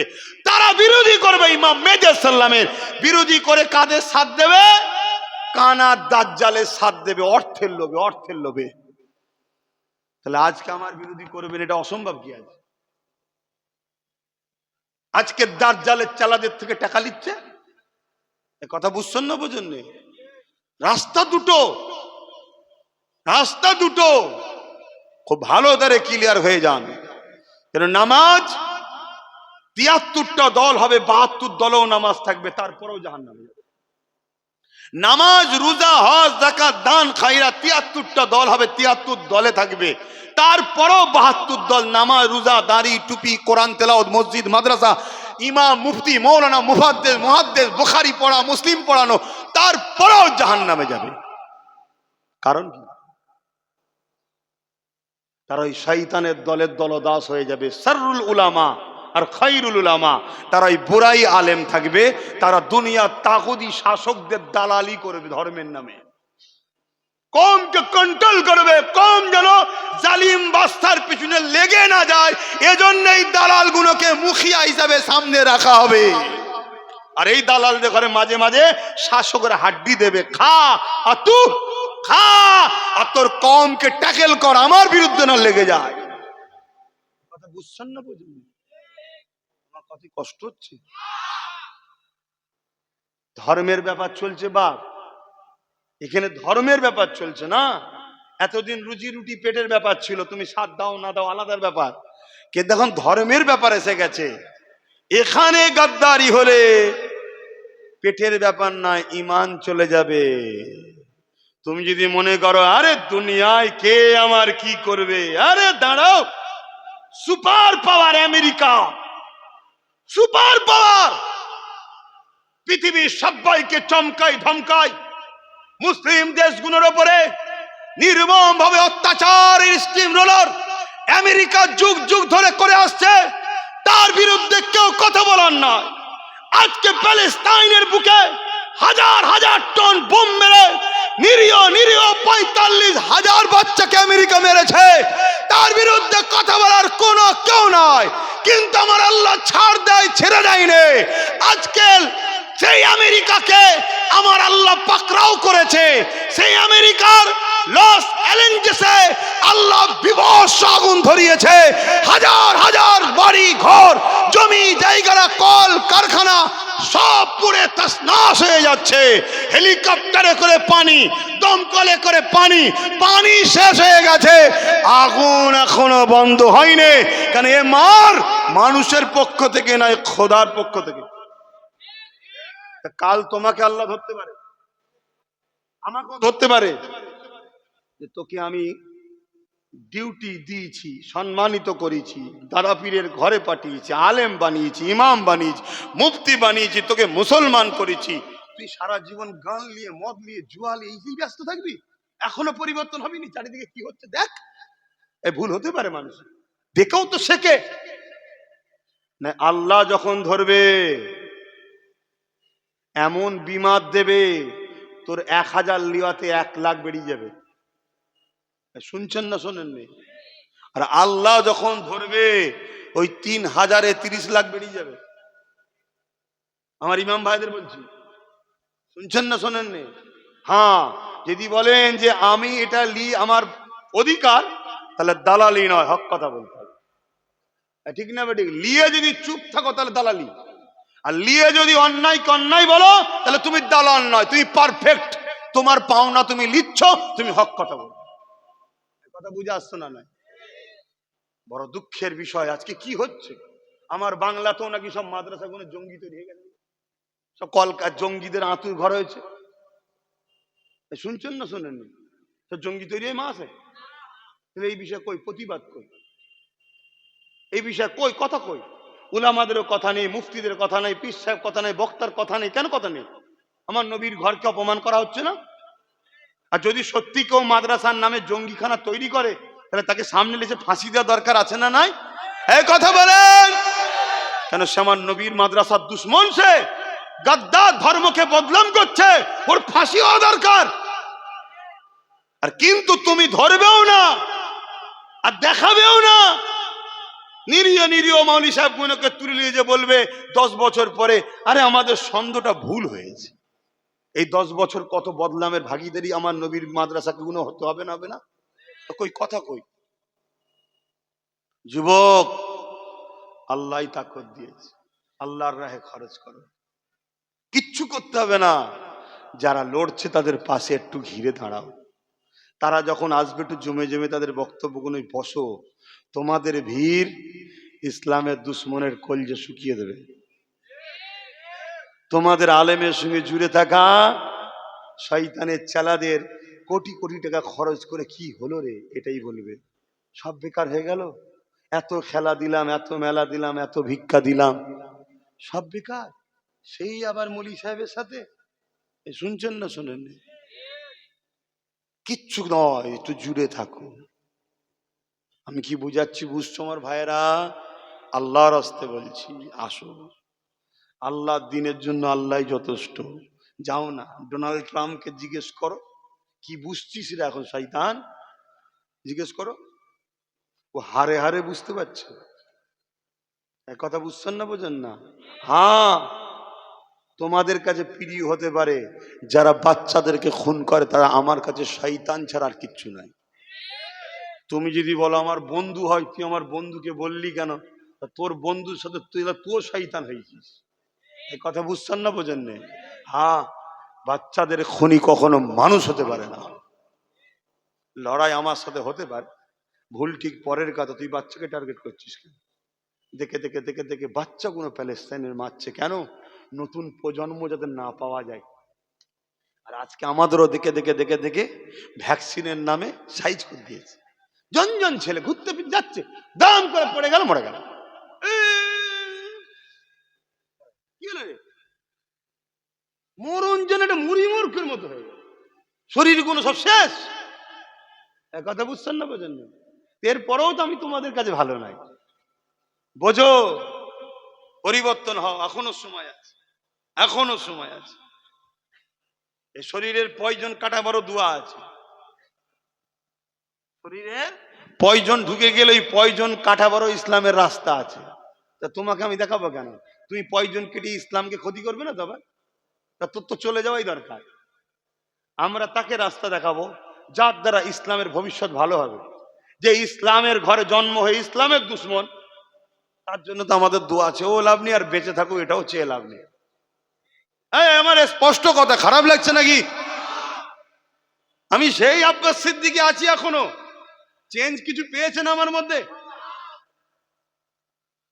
A: তারা বিরোধী করবে ইমাম মেহেদী সাল্লামের। বিরোধী করে কাদের সাথ দেবে? কানা দাজ্জালের সাথ দেবে, অর্থের লোভে, অর্থের লোভে। তাহলে আজকে আমার বিরোধী করবেন, এটা অসম্ভব কি? আজকে দাজ্জালের চালাদের থেকে টাকা নিচ্ছে, এ কথা বুঝছেন না, বোঝেন না? রাস্তা দুটো, রাস্তা দুটো, খুব ভালো ধরে ক্লিয়ার হয়ে যান। কেন নামাজ 73টা দল হবে, 72 দলেও নামাজ থাকবে, তারপরেও জাহান্নামে যাবে। নামাজ রোজা হজ যাকাত দান খায়রাত 73টা দল হবে, 73 দলে থাকবে, তারপরেও 72 দল নামাজ রোজা দাড়ি টুপি কোরআন তেলাওয়াত মসজিদ মাদ্রাসা ইমাম মুফতি মৌলানা মুফাদ্দিস মুহাদ্দিস বুখারী পড়া মুসলিম পড়ানো, তারপরেও জাহান্নামে যাবে। কারণ কি? তারা ওই শয়তানের দলের দলদাস হয়ে যাবে। শাররুল উলামা আর খায়রুল উলামা, তারা ওই বুরাই আলেম থাকবে, তারা দুনিয়ার তাগুতি শাসকদের দালালি করবে ধর্মের নামে, কমকে কন্ট্রোল করবে, কম যেন জালিম বাদশার পিছনে লেগে না যায়, এজন্যই দালাল গুলোকে মুখিয়া হিসাবে সামনে রাখা হবে। আর এই দালালদের ঘরে মাঝে মাঝে শাসকের হাড্ডি দেবে, খা আর তুই খা, আর তোর কমকে ট্যাকেল কর, আমার বিরুদ্ধে না লেগে যায়। কথা বুঝছেন না? বুঝুন, আমার কত কষ্ট হচ্ছে। ধর্মের ব্যাপার চলছে বাপ, এখানে ধর্মের ব্যাপার চলছে না। এতদিন রুজি রুটি পেটের ব্যাপার ছিল, তুমি সাথ দাও না দাও আলাদার ব্যাপার, কিন্তু এখন ধর্মের ব্যাপার এসে গেছে। এখানে গাদ্দারি হলে পেটের ব্যাপার না, ঈমান চলে যাবে। তুমি যদি মনে করো আরে দুনিয়ায় কে আমার কি করবে, আরে দাঁড়াও, super power America, super power, পৃথিবীর সবাইকে চমকায় ধমকায়, মুসলিম দেশগুলোর উপরে নির্মম ভাবে অত্যাচারের স্টিম রোলার আমেরিকা যুগ যুগ ধরে করে আসছে, তার বিরুদ্ধে কেউ কথা বলার নয়। আজকে প্যালেস্তাইনের বুকে হাজার হাজার টন বোম মেরে নিরীহ নিরীহ 45,000 বাচ্চাকে আমেরিকা মেরেছে, তার বিরুদ্ধে কথা বলার কোনো কেউ নাই। কিন্তু আমার আল্লাহ ছাড় দেয়, ছেড়ে দেয়নি। আজকে সেই আমেরিকাকে আমার আল্লাহ পাকড়াও করেছে। সেই আমেরিকার লস অ্যাঞ্জেলেসে আল্লাহ বিভৎস আগুন ধরিয়েছে, হাজার হাজার বাড়ি ঘর জমি জায়গা কল কারখানা সব পুড়ে তছনছ হয়ে যাচ্ছে। হেলিকপ্টারে করে পানি, দমকলে করে পানি, পানি শেষ হয়ে গেছে, আগুন এখনো বন্ধ হয়নি। কারণ এ মার মানুষের পক্ষ থেকে নয়, খোদার পক্ষ থেকে। কাল তোমাকে আল্লাহ ধরতে পারে, আমাকেও ধরতে পারে। যে তোকে আমি ডিউটি দিয়েছি, সম্মানিত করেছি, দাদাপীরের ঘরে পাঠিয়েছি, আলেম বানিয়েছি, ইমাম বানিয়েছি, মুফতি বানিয়েছি, তোকে মুসলমান করেছি, তুই সারা জীবন গান নিয়ে, মদ নিয়ে, জুয়া নিয়ে এই ব্যস্ত থাকবি? এখনো পরিবর্তন হবি নি? চারিদিকে কি হচ্ছে দেখ। এ ভুল হতে পারে, মানুষ দেখেও তো শেখে না। আল্লাহ যখন ধরবে এমন বিমাদ দেবে, তোর 1000 লিওয়াতে 1,00,000 বেরিয়ে যাবে। শুনছেন না শোনেননি? আর আল্লাহ যখন ধরবে ওই 3000-এ 30 লাখ বেরিয়ে যাবে। আমার ইমাম ভাইদের বলছি, শুনছেন না শোনেননি? হ্যাঁ, যদি বলেন যে আমি এটা লি আমার অধিকার, তাহলে দালালি নয়, হক কথা বলতে হবে। ঠিক না বেঠিক? লিয়ে যদি চুপ থাকো তাহলে দালালি, আর লিয়ে যদি অন্যায় বলো তাহলে তুমি দালাল নয়, তুমি পারফেক্ট। তোমার পাওনা তুমি লিচ্ছ, তুমি হক কথা বলো। কথা বুঝে আসছো না? নয়, বড় দুঃখের বিষয় আজকে কি হচ্ছে। আমার বাংলাতেও নাকি সব মাদ্রাসাগুলো জঙ্গি তৈরি হয়ে গেল, সব কলকাতা জঙ্গিদের আঁতুর ঘর হয়েছে। শুনছেন না শোনেননি? সব জঙ্গি তৈরি হয়ে মাসে। তাহলে এই বিষয়ে কই প্রতিবাদ, কই এই বিষয়ে কই কথা, কই উলামাদেরও কথা নেই, মুফতিদের কথা নেই, পীর সাহেব কথা নেই, বক্তার কথা নেই। কেন কথা নেই? আমার নবীর ঘরকে অপমান করা হচ্ছে না? আর যদি সত্যি কেউ মাদ্রাসার নামে জঙ্গিখানা তৈরি করে, তাহলে তাকে সামনে এসে ফাঁসি দেওয়া দরকার আছে না নাই? এই কথা বলেন কেন? সে আমার নবীর মাদ্রাসার দুশ্মন, সে গাদ্দার, ধর্মকে বদনাম করছে, ওর ফাঁসি হওয়া দরকার। আর কিন্তু তুমি ধরবেও না আর দেখাবেও না। নিরীহ মৌলী সাহেব গুলোকে তুলে নিয়ে যে বলবে 10 বছর পরে, আরে আমাদের ছন্দটা ভুল হয়েছে। এই 10 বছর কত বদনামের ভাগীদারি আমার নবীর মাদ্রাসাকে গুলো হতে হবে না? হবে না? কই কথা, কই যুবক, আল্লাহ তাকত দিয়েছে, আল্লাহর রাহে খরচ করো, কিচ্ছু করতে হবে না। যারা লড়ছে তাদের পাশে একটু ঘিরে দাঁড়াও। তারা যখন আসবে একটু জমে জমে তাদের বক্তব্যগুলো বসো। তোমাদের ভিড় ইসলামের দুশ্মনের কলজে শুকিয়ে দেবে। তোমাদের আলেমের সঙ্গে জুড়ে থাকা শয়তানের চেলাদের কোটি কোটি টাকা খরচ করে কি হলো রে, এটাই বলবে। সব বেকার হয়ে গেল, এত খেলা দিলাম, এত মেলা দিলাম, এত ভিক্ষা দিলাম, সব বেকার। সেই আবার মৌলী সাহেবের সাথে। শুনছেন না শোনেন? কিচ্ছু নয়, একটু জুড়ে থাকো। আমি কি বুঝাচ্ছি বুঝছো আমার ভাইয়েরা? আল্লাহর রাস্তে বলছি, আসো। আল্লাহর দিনের জন্য আল্লাহ যথেষ্ট। যাও না, ডোনাল্ড ট্রাম্পকে জিজ্ঞেস করো কি বুঝছিস রে এখন শয়তান, জিজ্ঞেস করো, ও হারে হারে বুঝতে পারছে। এক কথা বুঝছেন না, বোঝেন না? হ্যাঁ, তোমাদের কাছে প্রিয় হতে পারে যারা বাচ্চাদেরকে খুন করে, তারা আমার কাছে শয়তান ছাড়া আর কিচ্ছু নাই। তুমি যদি বলো আমার বন্ধু হয়, তুই আমার বন্ধুকে বললি কেন? তোর বন্ধুর সাথে তুই শয়তান হয়েছিস। এই কথা বুঝছেন না, বোঝেন না? হ্যাঁ, বাচ্চাদের খুনি কখনো মানুষ হতে পারে না। লড়াই আমার সাথে হতে পারে, ভুল ঠিক পরের কথা। তুই বাচ্চাকে টার্গেট করছিস কেন? দেখে দেখে দেখে দেখে বাচ্চাগুলো প্যালেস্তাইনের মারছে কেন? নতুন প্রজন্ম যাতে না পাওয়া যায়। আর আজকে আমাদেরও দেখে দেখে দেখে দেখে ভ্যাকসিনের নামে সাইজ করে দিয়েছে। জন ছেলে ঘুরতে ফিরতে যাচ্ছে, দাম করে পড়ে গেল, মরে গেল। কি হলো রে? মরণ যেন একটা মুড়ি মূর্খের মতো হয়ে গেল, শরীর গুলো সব শেষ। এক কথা বুঝছেন না, বোঝেন না? এরপরেও তো আমি তোমাদের কাছে ভালো নাই। বোঝো, পরিবর্তন হও, এখনো সময় আছে, এখনো সময় আছে। এই শরীরের পয়জন কাটা বড় দোয়া আছে। শরীরের পয়জন ঢুকে গেলে ওই পয়জন কাটা বড় ইসলামের রাস্তা আছে। তা তোমাকে আমি দেখাবো কেন? তুমি পয়জন কেটে ইসলামকে ক্ষতি করবে না? তবে তা তোর তো চলে যাওয়াই দরকার। আমরা তাকে রাস্তা দেখাবো যার দ্বারা ইসলামের ভবিষ্যৎ ভালো হবে। যে ইসলামের ঘরে জন্ম হয়ে ইসলামের দুশ্মন, তার জন্য তো আমাদের দোয়া আছে, ও লাভ নেই, আর বেঁচে থাকো এটাও চেয়ে লাভ নেই। আমার স্পষ্ট কথা, খারাপ লাগছে নাকি? আমি সেই আব্বাস সিদ্দিকী আছি এখনো। চেঞ্জ কিছু পেয়েছেন আমার মধ্যে?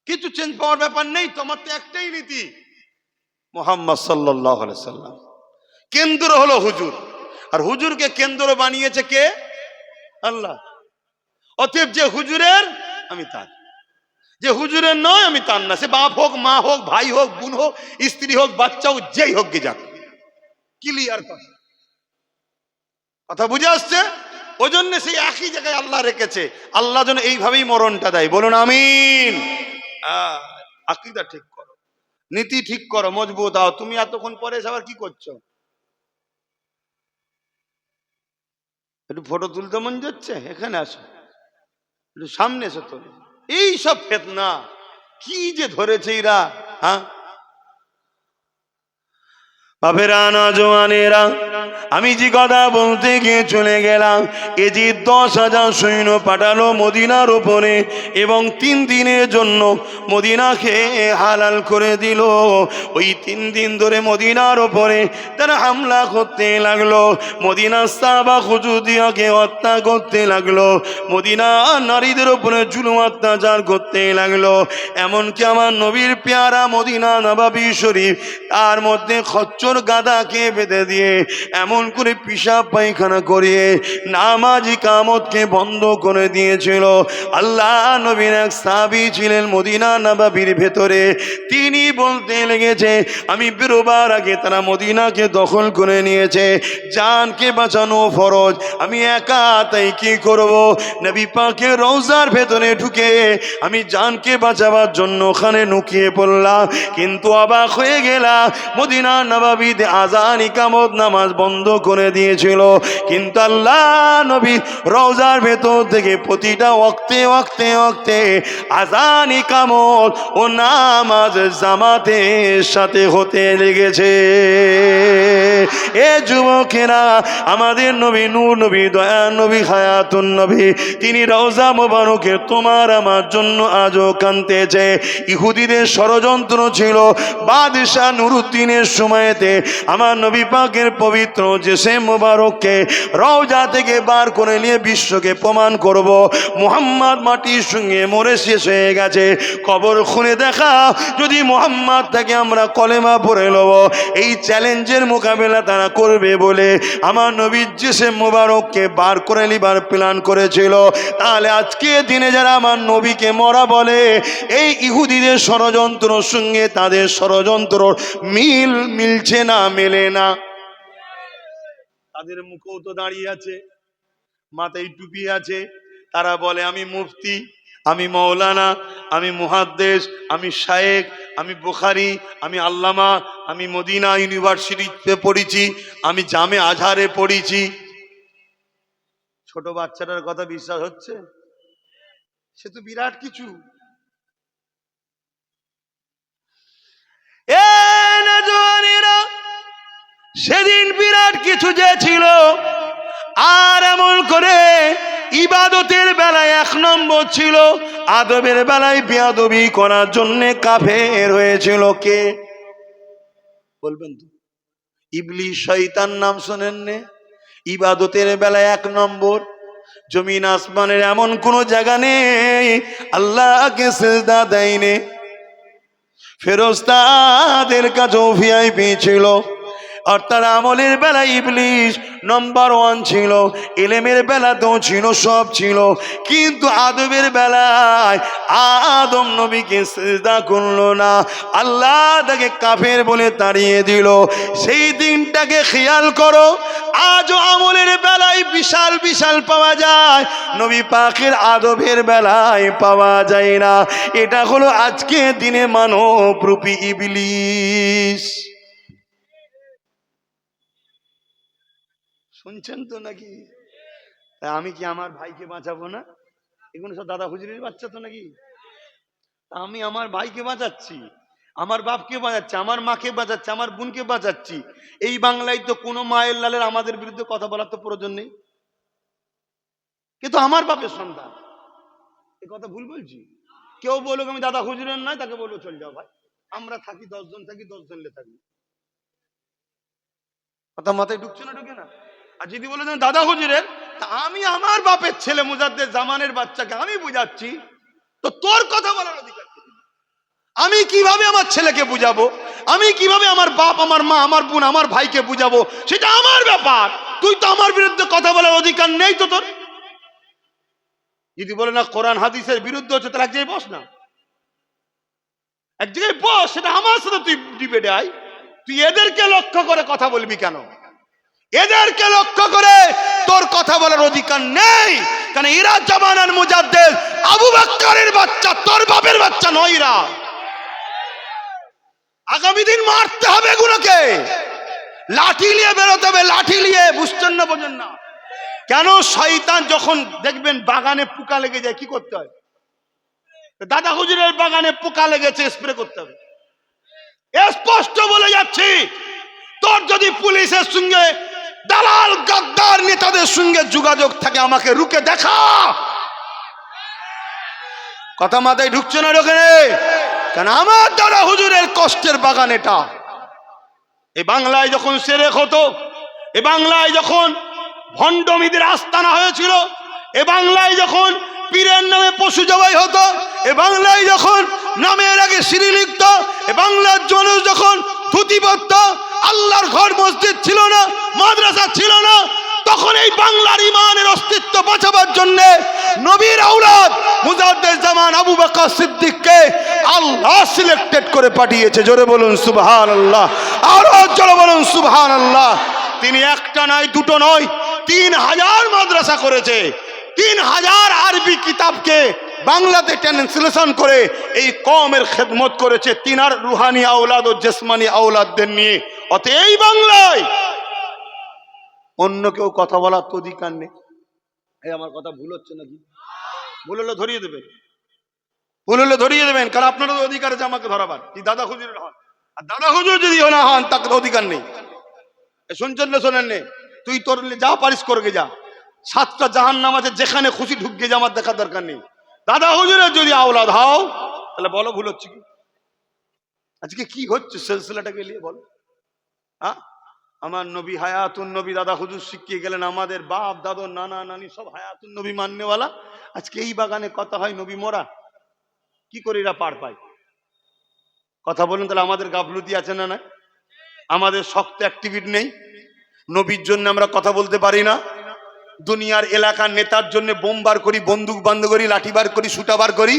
A: কিছু চেঞ্জ পাওয়ার ব্যাপার নেই। তোমার তো একটাই নীতি, মুহাম্মদ সাল্লাল্লাহু আলাইহি সাল্লাম। কেন্দ্র হলো হুজুর, আর হুজুরকে কেন্দ্র বানিয়েছে কে? আল্লাহ। অতএব যে হুজুরের আমি তার, যে হুজুরের নয় আমি তার না। সে বাপ হোক, মা হোক, ভাই হোক, বোন হোক, স্ত্রী হোক, বাচ্চা হোক, যেই হোক গে যাক। ক্লিয়ার কথা, কথা বুঝে আসছে? ওই জন্য সেই একই জায়গায় আল্লাহ রেখেছে। আল্লাহ যেন এইভাবেই মরণটা দেয়, বলুন আমিন। আকীদা ঠিক করো, নীতি ঠিক করো, মজবুত হও। তুমি এতক্ষণ পরে এসে আবার কি করছো? একটু ফটো তুলতে মন যাচ্ছে, এখানে আসো, একটু সামনে এসো তো। এই সব ফেতনা কি যে ধরেছে এরা, হ্যাঁ? বাপেরা না জওয়ানেরা, আমি যে কথা বলতে গিয়ে চলে গেলাম, এ যে 10,000 সৈন্য পাঠালো মদিনার উপরে এবং 3 দিনের জন্য মদিনাকে হালাল করে দিল। ওই 3 দিন ধরে মদিনার উপরে তারা হামলা করতে লাগলো, মদিনার সাহাবা হুজুদিয়াকে হত্যা করতে লাগলো, মদিনার নারীদের উপরে জুলুম অত্যাচার করতে লাগলো। এমনকি আমার নবীর পেয়ারা মদিনা নবাবী শরীফ, তার মধ্যে খচ্চর গাদাকে বেঁধে দিয়ে এমন করে পিশাব পায়খানা করিয়ে নামাজ ইকামতকে বন্ধ করে দিয়েছিল। আল্লাহ নবীর এক সাহাবী ছিলেন মদিনা নবাবীর ভেতরে, তিনি বলতে লেগেছে আমি বেরোবার আগে তারা মদিনাকে দখল করে নিয়েছে, জানকে বাঁচানো ফরজ, আমি একা তাই কি করব? নবী পাকের রওজার ভেতরে ঢুকে আমি জানকে বাঁচাবার জন্য ওখানে নুকিয়ে পড়লাম। কিন্তু অবাক হয়ে গেলাম, মদিনা নবাবীতে আজান ইকামত নামাজ বন্ধ করে দিয়েছিল, কিন্তু আল্লাহ নবী রওজার ভেতর থেকে প্রতিটা ওয়াক্তে ওয়াক্তে ওয়াক্তে আজান ইকামত ও নামাজ জামাতের সাথে হতে লেগেছে। এ যুবকেরা, আমাদের নবী নূর নবী, দয়া নবী, হায়াতুন নবী, তিনি রওজা মোবারকে তোমার আমার জন্য আজও কাঁদতেছে। ইহুদিদের ষড়যন্ত্র ছিল, বাদশাহ নুরুদ্দিনের সময়তে আমার নবী পাকের পবিত্র জেসে মোবারককে রওজা থেকে বার করে নিয়ে বিশ্বকে প্রমাণ করব মুহাম্মদ মাটির সঙ্গে মরে শেষ হয়ে গেছে, কবর খুলে দেখা যদি মুহাম্মদ থেকে আমরা কলেমা পড়ে নেব। এই চ্যালেঞ্জের মোকাবেলা তারা করবে বলে আমার নবীর জেসে মোবারককে বার করে নিবার প্ল্যান করেছিল। তাহলে আজকে দিনে যারা আমার নবীকে মরা বলে, এই ইহুদিদের ষড়যন্ত্রের সঙ্গে তাদের ষড়যন্ত্র মিলছে না, মেলে না। তাদের মুখেও তো দাঁড়িয়ে আছে, মাথায় টুপি আছে, তারা বলে আমি মুফতি, আমি মৌলানা, আমি মুহাদ্দিস, আমি শায়েখ, আমি বুখারী, আমি আল্লামা, আমি মদিনা ইউনিভার্সিটিতে পড়েছি, আমি জামে আজহারে পড়েছি। ছোট বাচ্চাটার কথা বিশ্বাস হচ্ছে? সে তো বিরাট কিছু। সেদিন বিরাট কিছু যে ছিল, আর এমন করে ইবাদতের বেলায় 1 নম্বর ছিল, আদবের বেলায় বেয়াদবি করার জন্য কাফের হয়েছিল কে বলবেন তো? ইবলিস, শয়তান, নাম শোনেন নে? ইবাদতের বেলায় 1 নম্বর। জমিন আসমানের এমন কোন জায়গা নেই আল্লাহকে সিজদা দেয়নি। ফেরেশতাদের কাছেও ভিআইপি ছিল, আর তার আমলের বেলায় ইবলিস নম্বর 1 ছিল, ইলমের বেলাতেও ছিল, সব ছিল, কিন্তু আদবের বেলায় আদম নবীকে সিজদা করলো না, আল্লাহ তাকে কাফের বলে তাড়িয়ে দিল। সেই দিনটাকে খেয়াল করো। আজও আমলের বেলায় বিশাল বিশাল পাওয়া যায়, নবী পাকের আদবের বেলায় পাওয়া যায় না। এটা হলো আজকে দিনে মানব রূপী ইবলিস। শুনছেন তো নাকি? আমি কি আমার ভাইকে বাঁচাবো না? এগুলো সব দাদা হুজুরের বাচ্চা তো নাকি? আমি আমার ভাইকে বাঁচাচ্ছি, আমার বাপকে বাঁচাচ্ছি, আমার মাকে বাঁচাচ্ছি, আমার বোনকে বাঁচাচ্ছি। এই বাংলায় তো কোনো মায়ের লালের আমাদের বিরুদ্ধে কথা বলার তো প্রয়োজন নেই, কিন্তু আমার বাপের সন্তান। এ কথা ভুল বলছি? কেউ বলুক আমি দাদা হুজুরের নয়, তাকে বলবো চল যাও ভাই, আমরা থাকি 10 জন, থাকি 10 জন থাকি। কথা মাথায় ঢুকছে না? ঢুকে না? আর যদি বলে দাদা হুজুরের, আমি আমার বাপের ছেলে মুজাদ্দেদ জামানের বাচ্চাকে আমি বুঝাচ্ছি, তো তোর কথা বলার অধিকার কি? আমি কিভাবে আমার ছেলেকে বুঝাবো? আমি কিভাবে আমার বাপ, আমার মা, আমার বোন, আমার ভাইকে বুঝাবো? সেটা আমার ব্যাপার। তুই তো আমার বিরুদ্ধে কথা বলার অধিকার নেই তো তোর। যদি বলে না কোরআন হাদিসের বিরুদ্ধে হচ্ছে, তাহলে এক জায়গায় বস না, এক জায়গায় বস, সেটা আমার সাথে তুই ডিবেটে আয়। তুই এদেরকে লক্ষ্য করে কথা বলবি কেন? এদেরকে লক্ষ্য করে তোর কথা বলার অধিকার নেই, কারণ এরা জামানার মুজাদ্দেদ, আবু বকরের বাচ্চা, তোর বাপের বাচ্চা নয় এরা। আগামী দিন মারতে হবে এগুলোকে, লাঠি নিয়ে বেরোতে হবে, লাঠি নিয়ে, বুঝছেন না, বোঝেন না? কেন? শয়তান যখন দেখবেন বাগানে পোকা লেগে যায়, কি করতে হয়? দাদা হুজুরের বাগানে পোকা লেগেছে, স্প্রে করতে হবে। স্পষ্ট বলে যাচ্ছি, তোর যদি পুলিশের সঙ্গে, দালাল গাদ্দার নেতাদের সঙ্গে যোগাযোগ থাকে, আমাকে রুকে দেখা। কথা মাথায় ঢুকছে না ওখানে? কারণ আমার দাদা হুজুরের কষ্টের বাগান এটা। এই বাংলায় যখন সেরেক হতো, এ বাংলায় যখন ভণ্ডমিদের আস্তানা হয়েছিল, এ বাংলায় যখন পীরের নামে পশু জবাই হতো, এ বাংলায় যখন নামের আগে সিঁড়ি লিখত, এ বাংলার মানুষ যখন ধুতি পরত, আল্লাহর ঘর মসজিদ ছিল না, মাদ্রাসা ছিল না, তখন এই বাংলার ইমানের অস্তিত্ব বাঁচাবার জন্য নবীর আওলাদ মুজাদ্দেদ জামান আবু বকর সিদ্দিককে আল্লাহ সিলেক্টেড করে পাঠিয়েছে। জোরে বলুন সুবহানাল্লাহ, আরো জোরে বলুন সুবহানাল্লাহ। তিনি একটা নয়, দুটো নয়, 3000 মাদ্রাসা করেছে, 3000 আরবি কিতাবকে বাংলাতে ট্রান্সলেশন করে এই কওমের খেদমত করেছে, তিনার রুহানি আওলাদ ও জিসমানি আওলাদদের নিয়ে। অতএব এই বাংলায় অন্য কেউ কথা বলার তো অধিকার নেই। এই আমার কথা ভুল হচ্ছে নাকি? ভুল হলে ধরিয়ে দেবেন, ভুল হলে ধরিয়ে দেবেন, কারণ আপনারও অধিকার আছে আমাকে ধরাবার। কি দাদা হুজুরের হন, আর দাদা হুজুর যদি না হন, তাকে অধিকার নেই। শুনছেন না? শোনেন নে? তুই তোর যা পারিস করগে যা, 7টা জাহান্নাম আছে, যেখানে খুশি ঢুকে যা, আমার দেখার দরকার নেই। দাদা হুজুরের যদি আওলাদ হও, তাহলে বলো ভুল হচ্ছে কি? আজকে কি হচ্ছে সিলসিলাটাকে নিয়ে বলো? হ্যাঁ, আমার নবী হায়াতুন নবী, দাদা হুজুর শিখিয়ে গেলেন, আমাদের বাপ দাদু নানা নানি সব হায়াতুন নবী মাননেওয়ালা। আজকে এই বাগানে কথা হয় নবী মোরা, কি করে এরা পার পায়? কথা বলুন। তাহলে আমাদের গাফলুতি আছে না? না, আমাদের শক্ত অ্যাক্টিভিটি নেই। নবীর জন্য আমরা কথা বলতে পারি না, দুনিয়ার এলাকার নেতার জন্য বোম বার করি, বন্দুক বন্ধ করি, লাঠি বার করি, সুটা বার করি।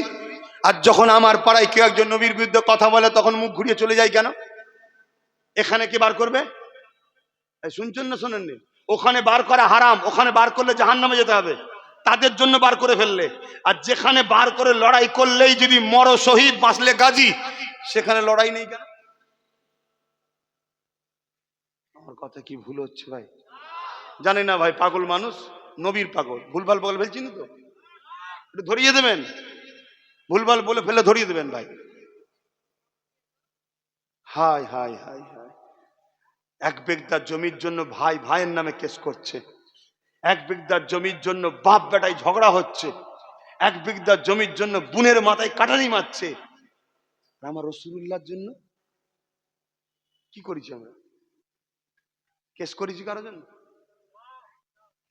A: আর যখন আমার পাড়ায় কেউ একজন নবীর বিরুদ্ধে কথা বলে, তখন মুখ ঘুরিয়ে চলে যায় কেন? এখানে কে বার করবে? শুনছেন না শোনেননি? ওখানে বার করা হারাম, ওখানে বার করলে জাহান্নামে যেতে হবে, তাদের জন্য বার করে ফেললে। আর যেখানে বার করে লড়াই করলেই যদি মরো শহীদ, বাঁচলে গাজী, সেখানে লড়াই নেই কেন? আমার কথা কি ভুল হচ্ছে ভাই? জানি না ভাই, পাগল মানুষ, নবীর পাগল, ভুলভাল বলে ফেলছি না তো? একটু ধরিয়ে দেবেন, ভুলভাল বলে ফেলে ধরিয়ে দেবেন ভাই। হাই হাই হাই হাই, এক বিঘার জমির জন্য ভাই ভাইয়ের নামে কেস করছে, এক বিঘার জমির জন্য বাপ বেটায় ঝগড়া হচ্ছে, এক বিঘার জমির জন্য বোনের মাথায় কাটারি মারছে। আমার রাসূলুল্লাহর জন্য কি করেছি আমরা? কেস করেছি কারোর জন্য?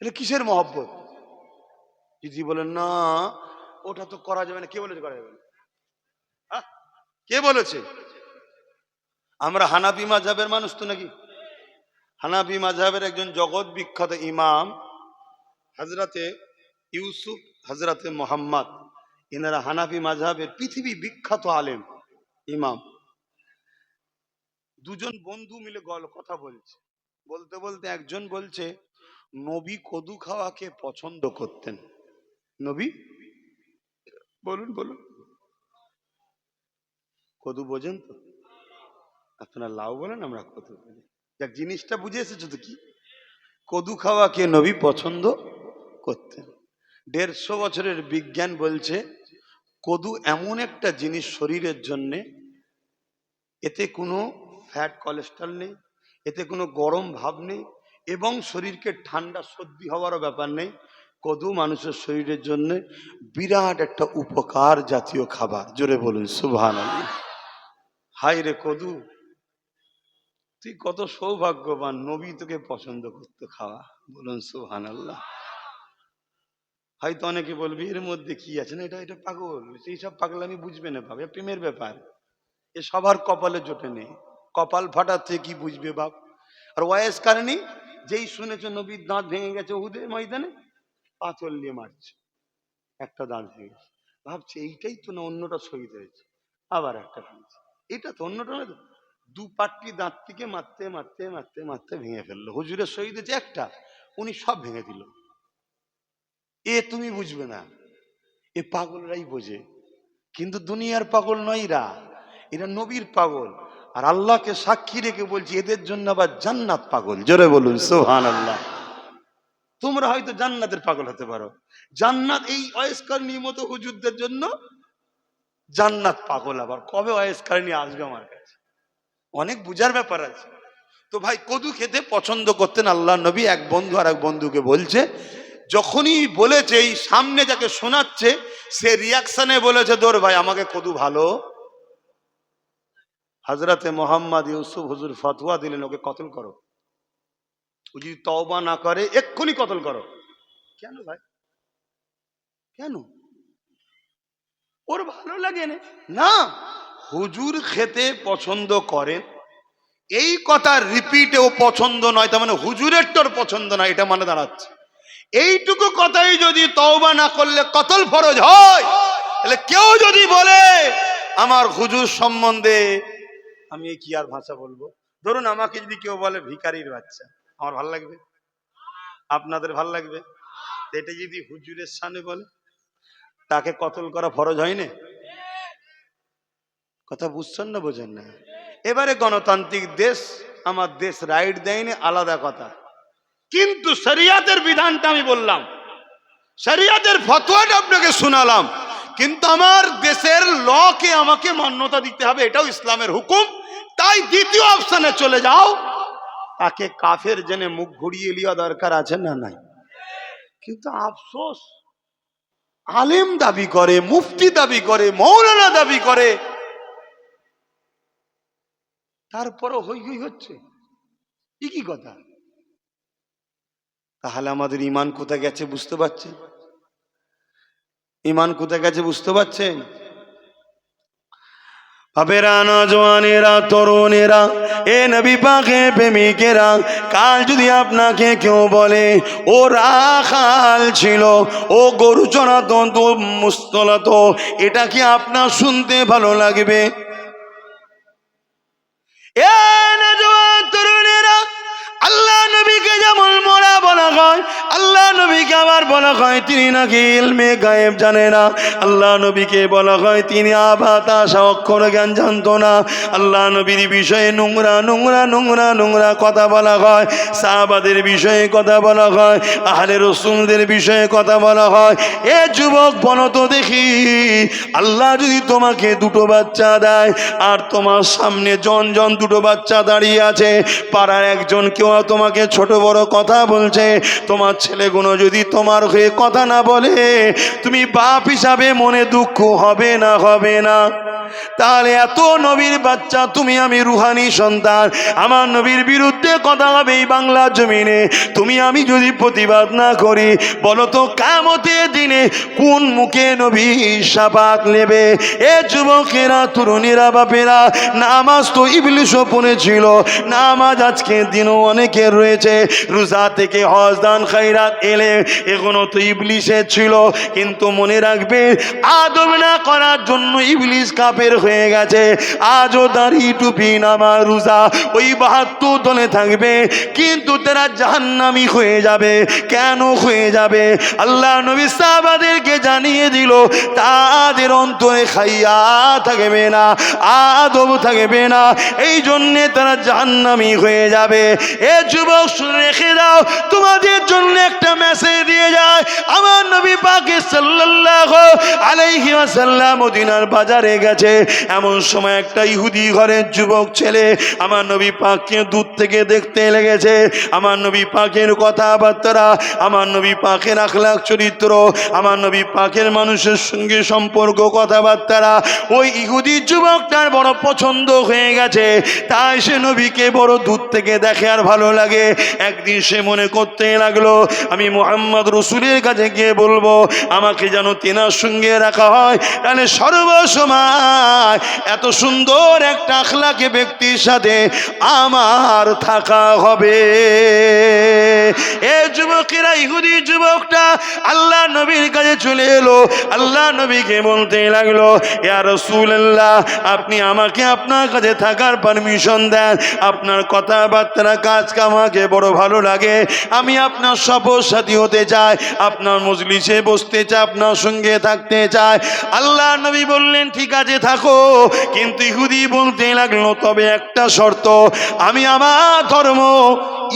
A: এটা কিসের মহব্বত? যদি বলেন না ওটা তো করা যাবে না, কে বলেছে করা যাবে না? হ্যাঁ, কে বলেছে? আমরা হানাফি মাযহাবের মানুষ তো নাকি? হানাফি মাযহাবের একজন জগৎ বিখ্যাত ইমাম হযরতে ইউসুফ, হযরতে মুহাম্মদ, এনারা হানাফি মাযহাবের পৃথিবী বিখ্যাত আলেম ইমাম। দুজন বন্ধু মিলে কথা বলছে, বলতে বলতে একজন বলছে, নবী কদু খাওয়াকে পছন্দ করতেন। নবী, বলুন বলুন, কদু বোঝেন তো? আপনারা লাউ বলেন, আমরা কদু বলি। যাক, জিনিসটা বুঝে এসেছো তো? কি কদু খাওয়াকে নবী পছন্দ করতেন। 150 বছরের বিজ্ঞান বলছে কদু এমন একটা জিনিস শরীরের জন্য, এতে কোনো ফ্যাট কোলেস্ট্রল নেই, এতে কোনো গরম ভাব নেই, এবং শরীরকে ঠান্ডা সর্দি হওয়ারও ব্যাপার নেই। কদু মানুষের শরীরের জন্য বিরাট একটা উপকার জাতীয় খাবার। জোরে বলুন সুবহানাল্লাহ। হাই রে কদু, তুই কত সৌভাগ্যবান, নবী তোকে পছন্দ করতে খাওয়া। বলুন সুবহানাল্লাহ। হয়তো অনেকে বলবি এর মধ্যে কি আছে, না এটা এটা পাগল, এইসব পাগলামি বুঝবে না ভাবে, প্রেমের ব্যাপার, এ সবার কপালে জোটে নেই, কপাল ফাটাতে কি বুঝবে বাপ। আর ওয়াইস কারণী যেই শুনেছে নবীর দাঁত ভেঙে গেছে উহুদের ময়দানে, পাথর নিয়ে মারছে। একটা দাঁত ভেঙে গেছে, ভাবছে এইটাই তো না, অন্যটা শহীদ হয়েছে, আবার একটা ভেঙেছে, এটা তো অন্যটা না তো, দু পাট্টি দাঁত থেকে মারতে মারতে মারতে মারতে ভেঙে ফেললো। হুজুরের শহীদ হয়েছে একটা, উনি সব ভেঙে দিল। এ তুমি বুঝবে না, এ পাগলরাই বোঝে, কিন্তু দুনিয়ার পাগল নয় এরা, এরা নবীর পাগল। আর আল্লাহকে সাক্ষী রেখে বলছি এদের জন্য আবার জান্নাত পাগল। জোরে বলুন সুবহানাল্লাহ। তোমরা হয়তো জান্নাতের পাগল হতে পারো, জান্নাত এই ওয়াইজকারনী মতো হুজুরদের জন্য জান্নাত পাগল। আবার কবে ওয়াইজকারনী আসবে আমার কাছে, অনেক বুঝার ব্যাপার আছে। তো ভাই কদু খেতে পছন্দ করতেন আল্লাহ নবী। এক বন্ধু আর এক বন্ধুকে বলছে, যখনই বলেছে এই সামনে যাকে শোনাচ্ছে সে রিয়াকশনে বলেছে, দৌড় ভাই আমাকে কদু ভালো। হযরতে মোহাম্মদ ইউসুফ হুজুর ফতোয়া দিলেন, ওকে কতল করো, ও যদি তওবা না করে এক্ষুনি কতল করো। কেন ভাই, কেন? ওর ভালো লাগে না, হুজুর খেতে পছন্দ করেন এই কথা রিপিট ও পছন্দ নয়, তার মানে হুজুরের তোর পছন্দ না, এটা মানে দাঁড়াচ্ছে এইটুকু কথাই যদি তওবা না করলে কতল ফরজ হয়, তাহলে কেউ যদি বলে আমার হুজুর সম্বন্ধে, আমি কি আর ভাষা বলবো, ধরুন আমাকে যদি কেউ বলে ভিখারির বাচ্চা, আমার ভাল লাগবে? আপনাদের ভাল লাগবে? এটা যদি হুজুরের সামনে বলে, তাকে কতল করা ফরজ হয় না? কথা বুঝছেন না বোঝেন না? এবারে গণতান্ত্রিক দেশ, আমার দেশ রাইট দেয়নি আলাদা কথা, কিন্তু শরিয়াতের বিধানটা আমি বললাম, শরিয়াতের ফতোয়াটা আপনাকে শোনালাম, কিন্তু আমার দেশের লকে আমাকে মান্যতা দিতে হবে, এটাও ইসলামের হুকুম। তাই দ্বিতীয় অপশনে চলে যাও, তাকে কাফের জেনে মুখ ঘুরিয়ে লিয়া দরকার আছে না নাই? কিন্তু আফসোস, আলেম দাবি করে, মুফতি দাবি করে, মৌলানা দাবি করে, তারপরও হই হই হচ্ছে, কি কথা? তাহলে আমাদের ইমান কোথায় গেছে বুঝতে পারছেন? ইমান কোথায় গেছে বুঝতে পারছেন? বাবেরা, নওজওয়ানেরা, তরুণেরা, এ নবী পাকের প্রেমিকেরা, কাল যদি আপনাকে কেউ বলে ও রাখাল ছিল, ও গরু চড়াতো, মুস্তলাতো, এটা কি আপনার শুনতে ভালো লাগবে? এ নওজওয়ান তরুণেরা, আল্লাহ নবীকে যেমন মোরা বলা হয়, আল্লাহ নবীকে আবার বলা হয় তিনি নাকি ইলমে গায়েব জানে না। আল্লাহ নবীকে বলা হয় তিনি আবাতাসা অক্ষর জ্ঞান জানতো না। আল্লাহ নবীর বিষয়ে নোংরা নোংরা নোংরা নোংরা কথা বলা হয়, সাহাবাদের বিষয়ে কথা বলা হয়, আহলে রাসূলদের বিষয়ে কথা বলা হয়। এ যুবক বলো তো দেখি, আল্লাহ যদি তোমাকে দুটো বাচ্চা দেয়, আর তোমার সামনে জন জন দুটো বাচ্চা দাঁড়িয়ে আছে, পাড়ার একজন কেউ তোমাকে ছোট বড় কথা বলছে, তোমার ছেলেগুলো যদি তোমার হয়ে কথা না বলে, তুমি বাপ হিসাবে মনে দুঃখ হবে না? হবে না? তাহলে এত নবীর বাচ্চা, তুমি আমি রুহানি সন্তান, আমার নবীর বিরুদ্ধে কথা হবে এই বাংলা জমিনে, তুমি আমি যদি প্রতিবাদ না করি, বলো তো কিয়ামতের দিনে কোন মুখে নবী শাফাত নেবে? এ যুবকেরা, তরুণীরা, বাপেরা, নামাজ তো ইবলিশও পড়েছিল, নামাজ আজকের দিনও অনেকের রয়েছে, রোজা থেকে হজ দান খায়রাত এলে এগুলো তো ইবলিশের ছিল, কিন্তু মনে রাখবে আদব না করার জন্য ইবলিশ কাফের হয়ে গেছে। আজও দাড়ি টুপি নামাজ রোজা ওই 72 দলে থাকবে, কিন্তু তারা জাহান্নামী হয়ে যাবে। কেন হয়ে যাবে? আল্লাহ নবী সাহাবাদেরকে জানিয়ে দিল তাদের অন্তরে খাইয়া থাকবে না, আদব থাকবে না, এই জন্যে তারা জাহান্নামী হয়ে যাবে। এ যুবক শুনে রেখে দাও, তোমাদের জন্য একটা মেসেজ দিয়ে যায় আমার নবী পাক সাল্লাল্লাহু আলাইহি ওয়াসাল্লাম মদিনার বাজারে গেছে, এমন সময় একটা ইহুদি ঘরের যুবক ছেলে আমার নবী পাককে দূর থেকে দেখতে লেগেছে। আমার নবী পাকের কথাবার্তা, আমার নবী পাকের আখলাক চরিত্র, আমার নবী পাকের মানুষের সঙ্গে সম্পর্ক কথাবার্তা ওই ইহুদি যুবকটার বড় পছন্দ হয়ে গেছে। তাই সে নবীকে বড় দূর থেকে দেখে আর ভালো লাগে। একদিন সে মনে করতে লাগলো আমি মুহাম্মদ রাসূলের কাছে গিয়ে বলবো আমাকে যেন তেনার সঙ্গে রাখা হয়, তাহলে সর্বসময় চাই এত সুন্দর একটা আখলাকে ব্যক্তির সাথে আমার থাকা হবে। এ যুবকেরা, ইহুদি যুবকটা আল্লাহ নবীর কাছে চলে এলো, আল্লাহ নবীকে বলতে লাগলো, ইয়া রাসূলুল্লাহ, আপনি আমাকে আপনার কাছে থাকার পারমিশন দেন। আপনার কথাবার্তা কাজ আমাকে বড় ভালো লাগে, আমি আপনার সফর সাথী হতে চাই, আপনার মজলিসে বসতে চাই, আপনার সঙ্গে থাকতে চাই। আল্লাহ নবী বললেন, ঠিক আছে থাকো, কিন্তু ইহুদি বলতে লাগলো, তবে একটা শর্ত, আমি আমার ধর্ম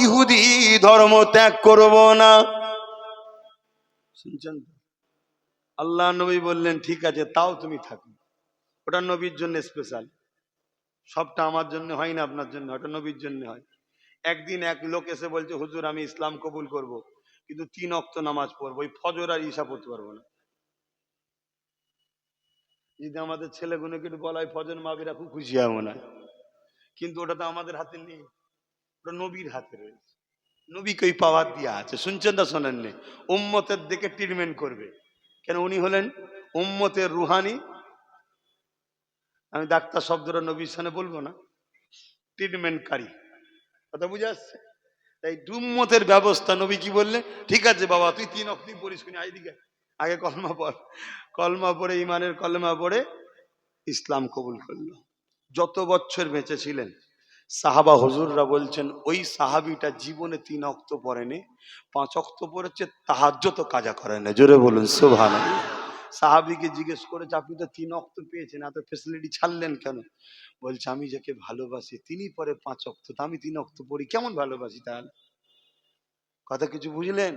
A: ইহুদি ধর্ম ত্যাগ করব না। শুনছেন? আল্লাহ নবী বললেন, ঠিক আছে তাও তুমি থাকো। ওটা নবীর জন্য স্পেশাল, সবটা আমার জন্য হয় না, আপনার জন্য, ওটা নবীর জন্য হয়। একদিন এক লোক এসে বলছে, হুজুর আমি ইসলাম কবুল করব, কিন্তু 3 ওয়াক্ত নামাজ পড়বো, ওই ফজর আর ঈশা পড়তে পারবো না। যদি আমাদের ছেলেগুলোকে একটু বলা হয় ফজর মাগরিব, খুব খুশি হয় মনে হয়, কিন্তু ওটা তো আমাদের হাতে নেই, ওটা নবীর হাতে রয়েছে। নবীকে ওই পাওয়ার দেওয়া আছে। শুনছেন না শোনেন নেই? উম্মতের দিকে ট্রিটমেন্ট করবে, কেন উনি হলেন উম্মতের রুহানি। আমি ডাক্তার শব্দটা নবীর সামনে বলবো না, ট্রিটমেন্টকারী, কথা বুঝে আসছে? তাই উম্মতের ব্যবস্থা নবী কি বললে, ঠিক আছে বাবা তুই 3 ওয়াক্ত পড়িস, কিনা এইদিকে আগে কলমা পড়। কলমা পড়ে, ইমানের কলমা পড়ে ইসলাম কবুল করলো। যত বছর বেঁচে ছিলেন সাহাবা হুজুররা বলছেন, ওই সাহাবিটা জীবনে 3 ওয়াক্ত পড়েনি, 5 ওয়াক্ত পড়েছে, তাহাজ্জুদ কাজা করে না। জোরে বলুন সুবহানাল্লাহ। সাহাবিকে জিজ্ঞেস করেছে, আপনি তো 3 ওয়াক্ত পেয়েছেন, এত ফ্যাসিলিটি ছাড়লেন কেন? বলছে, আমি যাকে ভালোবাসি তিনি পরে 5 ওয়াক্ত, আমি 3 ওয়াক্ত পড়ি, কেমন ভালোবাসি তাহলে? কথা কিছু বুঝলেন?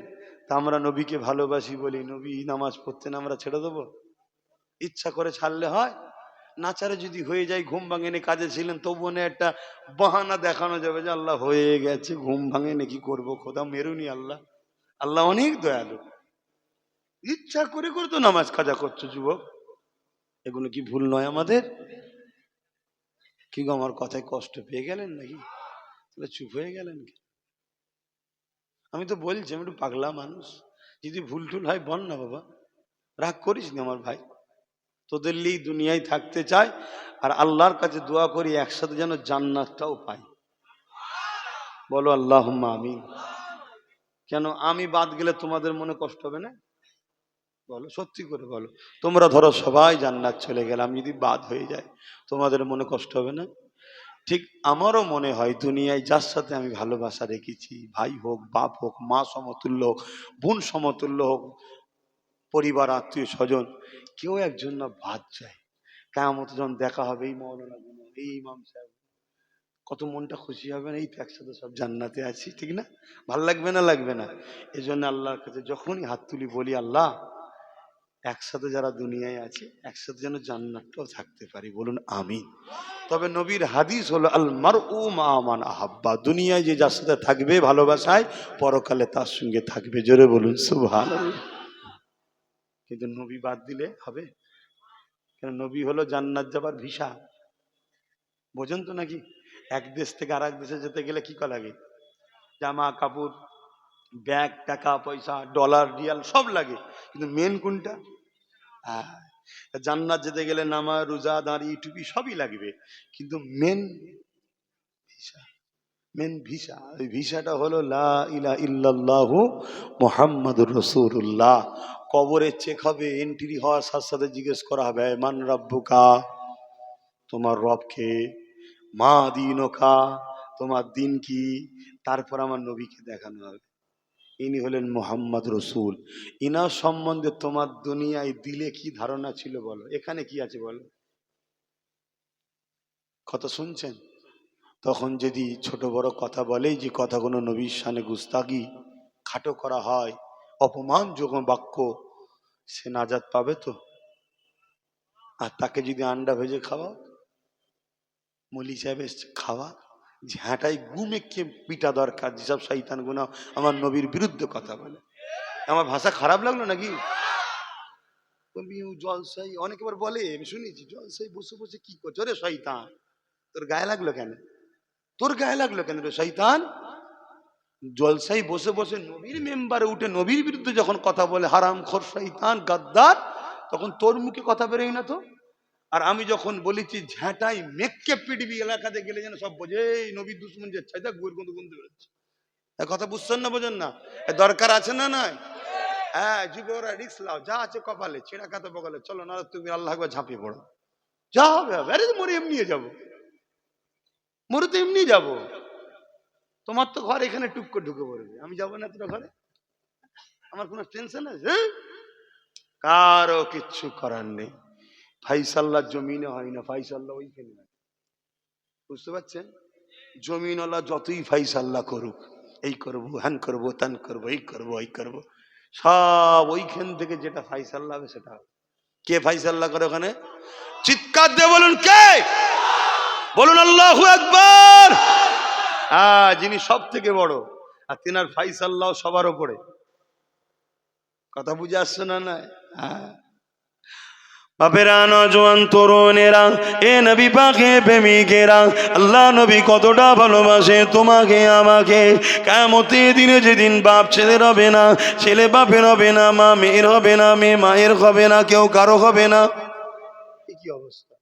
A: তা আমরা নবীকে ভালোবাসি বলি, নবী নামাজ পড়তেন আমরা ছেড়ে দেবো? ইচ্ছা করে ছাড়লে হয়? নাচারে যদি হয়ে যায়, ঘুম ভাঙেনি, কাজে ছিলেন, তবুও না একটা বাহানা দেখানো যাবে যে আল্লাহ হয়ে গেছে, ঘুম ভাঙে নাকি করবো, খোদা মেরুনি আল্লাহ, আল্লাহ অনেক দয়ালু। ইচ্ছা করে করে তো নামাজ কাজা করছো যুবক, এগুলো কি ভুল নয় আমাদের? কি গো, আমার কথায় কষ্ট পেয়ে গেলেন নাকি? তাহলে চুপ হয়ে গেলেন কি? আমি তো বলছি আমি একটু পাগলা মানুষ, যদি ভুল টুল হয় বল না বাবা, রাগ করিস না আমার ভাই। তোদের লিয়ে দুনিয়ায় থাকতে চাই, আর আল্লাহর কাছে দোয়া করি একসাথে যেন জান্নাতটাও পাই। বলো আল্লাহুম্মা আমিন। কেন আমি বাদ গেলে তোমাদের মনে কষ্ট হবে না? বলো সত্যি করে বলো। তোমরা ধরো সবাই জান্নাত চলে গেলে, আমি যদি বাদ হয়ে যাই, তোমাদের মনে কষ্ট হবে না? ঠিক আমারও মনে হয় দুনিয়ায় যার সাথে আমি ভালোবাসা রেখেছি, ভাই হোক, বাপ হোক, মা সমতুল্য হোক, বোন সমতুল্য হোক, পরিবার, আত্মীয় স্বজন, কেউ একজন না বাদ যায়। কিয়ামত যখন দেখা হবে, এই মৌলানা গুলো, এই ইমাম সাহেব, কত মনটা খুশি হবে না, এই তো একসাথে সব জান্নাতে আছি, ঠিক না? ভাল লাগবে না? লাগবে না? এই জন্য আল্লাহর কাছে যখনই হাত তুলি বলি, আল্লাহ একসাথে যারা দুনিয়ায় আছে একসাথে যেন জান্নাতটাও থাকতে পারি, বলুন আমিন। তবে নবীর হাদিস হলো, আল মারউ মা মান আহাব্বা, দুনিয়ায় যে যার সাথে থাকবে ভালোবাসায়, পরকালে তার সঙ্গে থাকবে। জোরে বলুন সুবহানাল্লাহ। কিন্তু নবী বাদ দিলে হবে? কেন? নবী হলো জান্নাত যাবার ভিসা, বোঝেন তো নাকি? এক দেশ থেকে আর এক দেশে যেতে গেলে কি করা লাগে? জামা কাপড়, ব্যাগ, টাকা পয়সা, ডলার, রিয়াল সব লাগে, কিন্তু মেন কোনটা? হ্যাঁ, জান্নাত যেতে গেলে নামাজ, রোজা, দাঁড়ি, টুপি সবই লাগবে, কিন্তু মেন ভিসা, মেন ভিসা, ওই ভিসাটা হলো লা ইলাহা ইল্লাল্লাহু মুহাম্মাদুর রাসূলুল্লাহ। কবরে চেক হবে, এন্ট্রি হওয়ার সাথে সাথে জিজ্ঞেস করা হবে, মান রাব্বুকা, তোমার রব কে? মা দীনুকা, তোমার দিন কি? তারপর আমার নবীকে দেখানো হবে, ইনি হলেন মুহাম্মদ রসুল। ইনার সম্বন্ধে তোমার দুনিয়ায় দিলে কি ধারণা ছিল বলো, এখানে কি আছে বলো? কথা শুনছেন? তখন যদি ছোট বড় কথা বলে, যে কথাগুলো নবীর শানে গুস্তাগি, খাটো করা হয়, অপমানযোগ্য বাক্য, সে নাজাত পাবে তো? আর তাকে যদি আন্ডা ভেজে খাওয়া, মলি সাহেব এসছে খাওয়া, ঝ্যাঁটাই গুমেকে পিটা দরকার, যেসব শয়তান গুনা আমার নবীর বিরুদ্ধে কথা বলে। আমার ভাষা খারাপ লাগলো নাকি? জলসাই অনেকে আবার বলে, আমি শুনেছি, জলসাই বসে বসে কি করছো রে শয়তান, তোর গায়ে লাগলো কেন? তোর গায়ে লাগলো কেন রে শয়তান? জলসাই বসে বসে নবীর মেম্বারে উঠে নবীর বিরুদ্ধে যখন কথা বলে, হারামখোর শয়তান গাদ্দার, তখন তোর মুখে কথা বেরোয় না তো? আর আমি যখন বলেছি ঝাঁটাই মেঘকে পিটবি এলাকাতে গেলে যেন সব বোঝে এই নবী দুশ্মন যে ছাইদা গুয়ের গন্ধ গন্ধ বেরোচ্ছে। কথা বুঝছেন না বোঝেন না? দরকার আছে না নয়? হ্যাঁ, যুবরা রিক্স লাও, যা আছে কপালে ছেঁড়া কাতে বগলে, চলো না তুমি আল্লাহ একবার ঝাঁপিয়ে পড়ো, যা হবে হবে। আরে মরে এমনি যাবো, মরে তো এমনি যাবো। তোমার তো ঘর এখানে টুক করে ঢুকে পড়বে, আমি যাবো না তোর ঘরে? আমার কোনো টেনশন আছে? কারো কিচ্ছু করার নেই। ফাইসাল্লাহ জমিনে হয় না, ফাইসাল্লাহ ওইখানে হয়। বুঝতে পারছেন? জমিনওয়ালা যতই ফাইসাল্লাহ করুক, এই করবো হ্যান করবো তান করবো এই করবো এই করবো, সব ওইখান থেকে যেটা ফাইসাল্লাহ হবে সেটা হবে। কে ফাইসাল্লাহ করে ওখানে? চিৎকার দিয়ে বলুন কে? বলুন আল্লাহু আকবার। হ্যাঁ, যিনি সব থেকে বড়, আর তিনার ফাইসাল্লাহ সবার উপরে। কথা বুঝে আসছে না? না? হ্যাঁ। বাপেরা, নওজোয়ান তরুণেরা, এ নবী পাকে প্রেমিকেরা, আল্লাহ নবী কতটা ভালোবাসে তোমাকে আমাকে। কিয়ামতের দিনে যেদিন বাপ ছেলের হবে না, ছেলে বাপের হবে না, মা মেয়ের হবে না, মেয়ে মায়ের হবে না, কেউ কারো হবে না। কি অবস্থা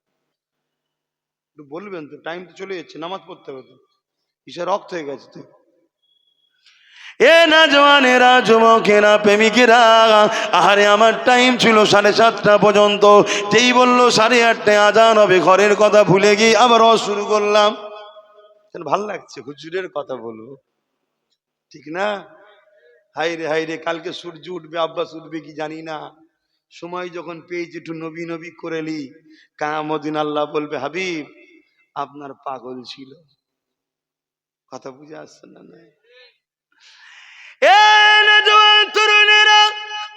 A: একটু বলবেন তো? টাইম তো চলে যাচ্ছে, নামাজ পড়তে হবে তো, ইসে রক্ত হয়ে গেছে তো। এ না জওয়ানেরা, যুবকেরা, প্রেমিকেরা, আহারে আমার টাইম ছিল 7:30 পর্যন্ত। যেই বললো 8:30 আজান হবে, ঘরের কথা ভুলে গিয়ে আবার শুরু করলাম। ভাল লাগছে হুজুরের কথা বলবো, ঠিক না? হাইরে হাইরে, কালকে সূর্য উঠবে, আব্বাস উঠবে কি জানি না। সময় যখন পেয়েছি একটু নবী নবী করে নি, কিয়ামত দিন আল্লাহ বলবে হাবিব আপনার পাগল ছিল। কথা বুঝে আসছে না? না?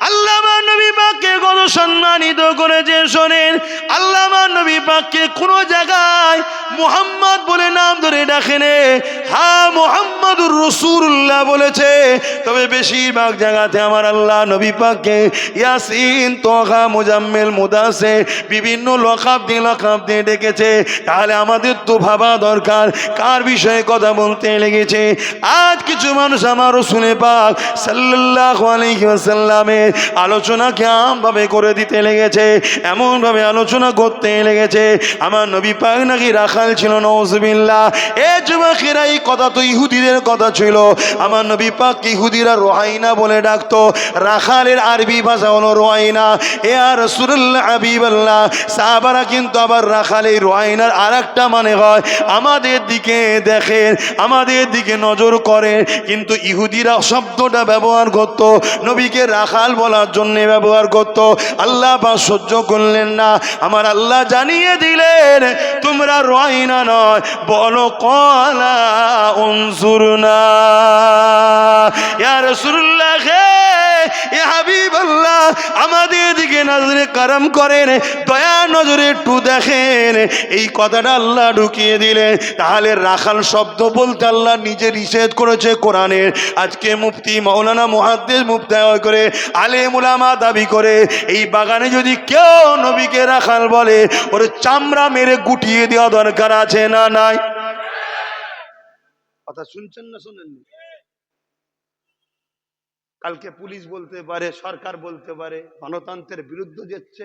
A: আল্লাহ নবী পাককে কত সম্মানিত করেছে শোনেন। আল্লাহ নবী পাককে কোন জায়গায় মুহাম্মদ বলে নাম ধরে ডাকেনে, হ্যাঁ মুহাম্মাদুর রাসূলুল্লাহ বলেছে, তবে বেশিরভাগ জায়গাতে আমার আল্লাহ নবী পাককে ইয়াসিন, তোহা, মুজাম্মিল, মুদাসসির বিভিন্ন লকাব দিয়ে ডেকেছে। তাহলে আমাদের তো ভাবা দরকার কার বিষয়ে কথা বলতে লেগেছে। আজ কিছু মানুষ আমার রাসূল পাক সাল্লাল্লাহু আলাইহি ওয়াসাল্লামের আলোচনাকে আমভাবে করে দিতে লেগেছে, এমন ভাবে আলোচনা করতে লেগেছে আমার নবী পাক নাকি রাখাল ছিল। নাউজুবিল্লাহ। এ যুবকেরা, এই কথা তো ইহুদিদের কথা ছিল। আমার নবী পাক ইহুদিরা রোহাইনা বলে ডাকতো, রাখালের আরবি ভাষা হলো রোহাইনা। এ আর রাসূলুল্লাহ হাবিবাল্লাহ, সাহাবারা কিন্তু আবার রাখালের রোহাইনার আরেকটা মানে হয় আমাদের দিকে দেখেন, আমাদের দিকে নজর করে। কিন্তু ইহুদিরা শব্দটা ব্যবহার করত নবীকে রাখাল বলার জন্য ব্যবহার করত। আল্লাহ পাক সহ্য করলেন না, আমার আল্লাহ জানিয়ে দিলেন তোমরা রোয়াইনা নয়, বলো ক্বালা উনজুরনা। ইয়া রাসূলুল্লাহ, এ হাবিবাল্লাহ, আমাদের দিকে নজরে করম করেন, দয়া নজরে একটু দেখেন। এই কথাটা আল্লাহ ঢুকিয়ে দিলেন। তাহলে রাখাল শব্দ বলতে আল্লাহ নিজে নিষেধ করেছে কোরআনের। আজকে মুফতি, মাওলানা, মুহাদ্দিস, মুফতি করে আলেম উলামা দাবি করে এই বাগানে যদি কেউ নবীকে রাখাল বলে, ওর চামড়া মেরে গুটিয়ে দেওয়া দরকার আছে না নাই? কথা শুনছেন না শুনেননি? কালকে পুলিশ বলতে পারে, সরকার বলতে পারে গণতন্ত্রের বিরুদ্ধে যাচ্ছে।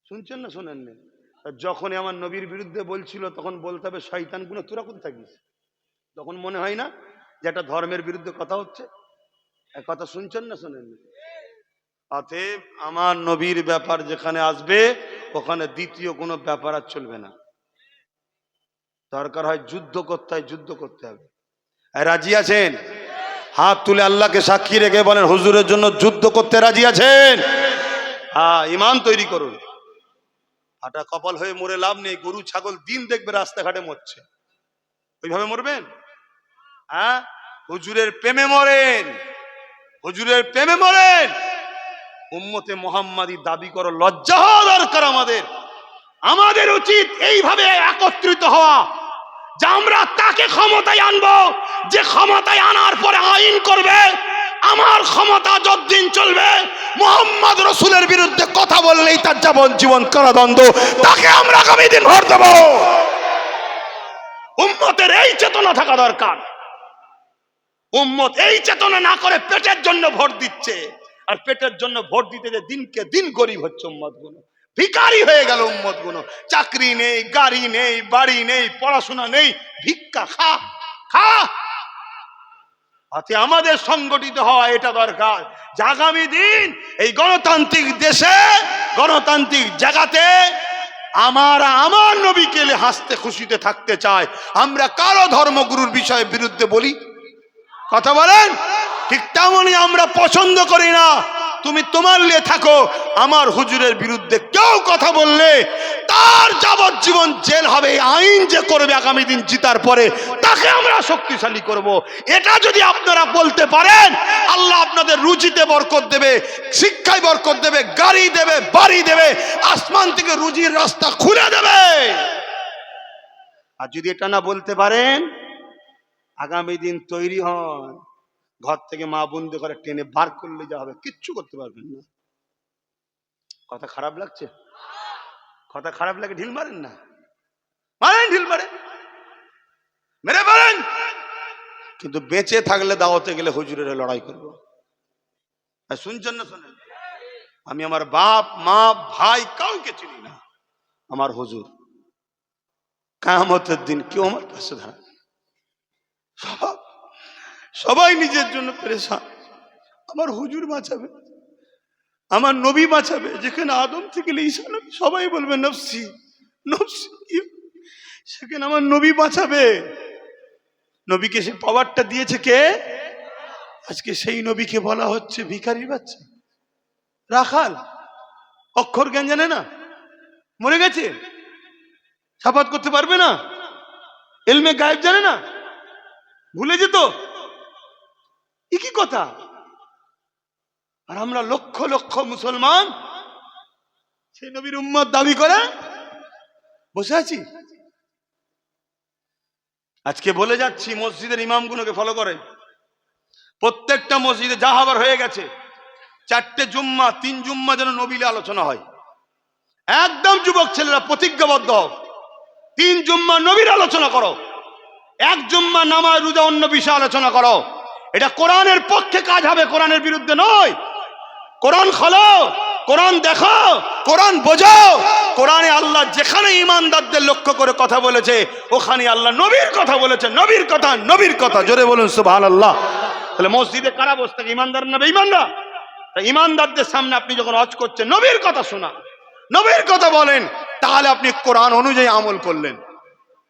A: শুনছেন না শোনেননি? যখন আমার নবীর বিরুদ্ধে বলছিল তখন বলতে হবে শয়তান গুলো তোরা কোথায় থাকিস। তখন মনে হয় না যে একটা ধর্মের বিরুদ্ধে কথা হচ্ছে? কথা শুনছেন না শোনেননি? অতএব আমার নবীর ব্যাপার যেখানে আসবে ওখানে দ্বিতীয় কোনো ব্যাপার আর চলবে না। দরকার হয় যুদ্ধ করতে হয়, যুদ্ধ করতে হবে। রাজি আছেন? হাত তুলে আল্লাহকে সাক্ষী রেখে বলেন হুজুরের জন্য যুদ্ধ করতে রাজি আছেন? হ্যাঁ, ঈমান তৈরি করুন। হাঁটা কপাল হয়ে মরে লাভ নেই। গরু ছাগল দিন দেখবে রাস্তাঘাটে মরছে, ওইভাবে মরবেন? হ্যাঁ, হুজুরের প্রেমে মরেন, হুজুরের প্রেমে মরেন। উম্মতে মুহাম্মাদি দাবি করো, লজ্জা হওয়া দরকার আমাদের। আমাদের উচিত এইভাবে একত্রিত হওয়া যে আমরা তাকে ক্ষমতায় আনবো, যে ক্ষমতায় আনার পরে আইন করবে আমার ক্ষমতা যতদিন চলবে, মুহাম্মদ রাসূলের বিরুদ্ধে কথা বললেই তার যাবজ্জীবন কারাদণ্ড, তাকে আমরা আগামী দিন ভোট দেব। উম্মতের এই চেতনা থাকা দরকার। উম্মত এই চেতনা না করে পেটের জন্য ভোট দিচ্ছে, আর পেটের জন্য ভোট দিতে যে দিনকে দিন গরিব হচ্ছে উম্মত গুলো। ভিখারি হয়ে গেল উম্মত গুলো। চাকরি নেই, গাড়ি নেই, বাড়ি নেই, পড়াশোনা নেই, ভিক্ষা খা খা। আমাদের সংগঠিত হওয়া এটা দরকার। আগামী দিন এই গণতান্ত্রিক দেশে, গণতান্ত্রিক জায়গাতে আমার নবীকে হাসতে খুশিতে থাকতে চায়। আমরা কারো ধর্মগুরুর বিষয়ে বিরুদ্ধে বলি? কথা বলেন। ঠিক তেমনই আমরা পছন্দ করি না তুমি তোমার লিয়ে থাকো, আমার হুজুরের বিরুদ্ধে কেউ কথা বললে তার যাবজ্জীবন জেল হবে। আইন যে করবে আগামী দিন জিতার পরে তাকে আমরা শক্তিশালী করব। এটা যদি আপনারা বলতে পারেন, আল্লাহ আপনাদের রুজিতে বরকত দেবে, শিক্ষায় বরকত দেবে, গাড়ি দেবে, বাড়ি দেবে, আসমান থেকে রুজির রাস্তা খুলে দেবে। আর যদি এটা না বলতে পারেন, আগামী দিন তৈরি হন, ঘর থেকে মা বন্ধু করে টেনে বার করলে যা হবে, কিচ্ছু করতে পারবেন না। কথা খারাপ লাগছে? কথা খারাপ লাগে ঢিল মারেন না, মারেন, ঢিল মারেন, মেরে পারেন। কিন্তু বেঁচে থাকলে দাওয়াতে গেলে হুজুরের লড়াই করবো। শুনছেন না? শোনেন, আমি আমার বাপ মা ভাই কাউকে চিনি না, আমার হুজুর কিয়ামতের দিন কেউ আমার পাশে দাঁড়াবে। সবাই নিজের জন্য পেরেশান, আমার হুজুর বাঁচাবে, আমার নবী বাঁচাবে। যেখানে আদম থেকে ঈসা নবী সবাই বলবে নফসি নফসি, সেখানে আমার নবী বাঁচাবে। নবীকে সে পাওয়ারটা দিয়েছে কে? আজকে সেই নবীকে বলা হচ্ছে ভিখারির বাচ্চা, রাখাল, অক্ষর জ্ঞান জানে না, মরে গেছে, সাফাত করতে পারবে না, ইলমে গায়েব জানে না, ভুলে যেত। কি কথা? আর আমরা লক্ষ লক্ষ মুসলমান সেই নবীর উম্মত দাবি করে বসে আছি। আজকে বলে যাচ্ছি, মসজিদের ইমামগুলোকে ফলো করেন। প্রত্যেকটা মসজিদে যা হবার হয়ে গেছে, 4টে জুম্মা 3 জুম্মা যেন নবীলে আলোচনা হয়। একদম যুবক ছেলেরা প্রতিজ্ঞাবদ্ধ হও, 3 জুম্মা নবীর আলোচনা করো, 1 জুম্মা নামাজ রোজা অন্য বিষয়ে আলোচনা করো। এটা কোরআনের পক্ষে কাজ হবে, কোরআনের বিরুদ্ধে নয়। কোরআন খোলো, কোরআন দেখো, কোরআন বোঝো। কোরআনে আল্লাহ যেখানে ইমানদারদের লক্ষ্য করে কথা বলেছে, ওখানে আল্লাহ নবীর কথা বলেছে। নবীর কথা, নবীর কথা, জোরে বলুন সুবহানাল্লাহ। তাহলে মসজিদে কারা বসে থাকে? ইমানদার না বেঈমানরা? ইমানদারদের সামনে আপনি যখন হজ করছেন, নবীর কথা শোনা, নবীর কথা বলেন, তাহলে আপনি কোরআন অনুযায়ী আমল করলেন।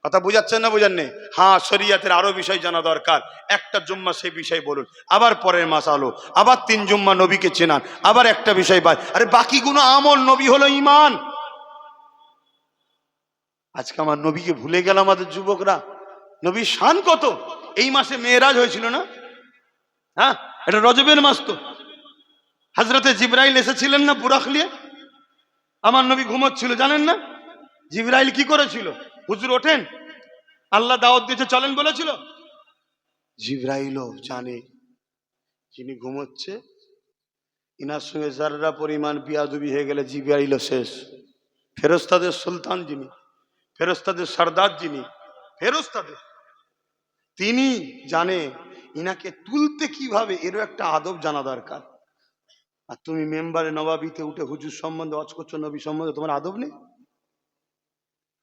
A: কথা বুঝাচ্ছেন না বুঝাননি? হ্যাঁ, শরীয়তের আরো বিষয় জানা দরকার। একটা জুম্মা সেই বিষয় বলুন, আবার পরের মাস আলো, আবার 3 জুম্মা নবীকে চেনান, আবার একটা বিষয় বাদ। আরে বাকিগুলো আমল, নবী হলো ঈমান। আজকে আমার নবীকে ভুলে গেল আমাদের যুবকরা। নবীর শান কত! এই মাসে মেয়েরাজ হয়েছিল না? হ্যাঁ, এটা রজবের মাস তো। হযরতে জিবরাইল এসেছিলেন না বুরাক নিয়ে? আমার নবী ঘুমোচ্ছিল, জানেন না? জিবরাইল কি করেছিল? হুজুর ওঠেন, আল্লাহ দাওয়াত দিয়েছে চলেন বলেছিল? জিবরাইলও জানে যিনি ঘুমোচ্ছে, ইনার সঙ্গে যাররা পরিমাণ বিয়াদবি হয়ে গেলে জিবরাইলও শেষ। ফেরেশতাদের সুলতান যিনি, ফেরেশতাদের সরদার যিনি, ফেরেশতাদের, তিনি জানে ইনাকে তুলতে কিভাবে, এরও একটা আদব জানা দরকার। আর তুমি মেম্বারে নবাবিতে উঠে হুজুর সম্বন্ধে ওয়াজ করছো, নবী সম্বন্ধে তোমার আদব নেই?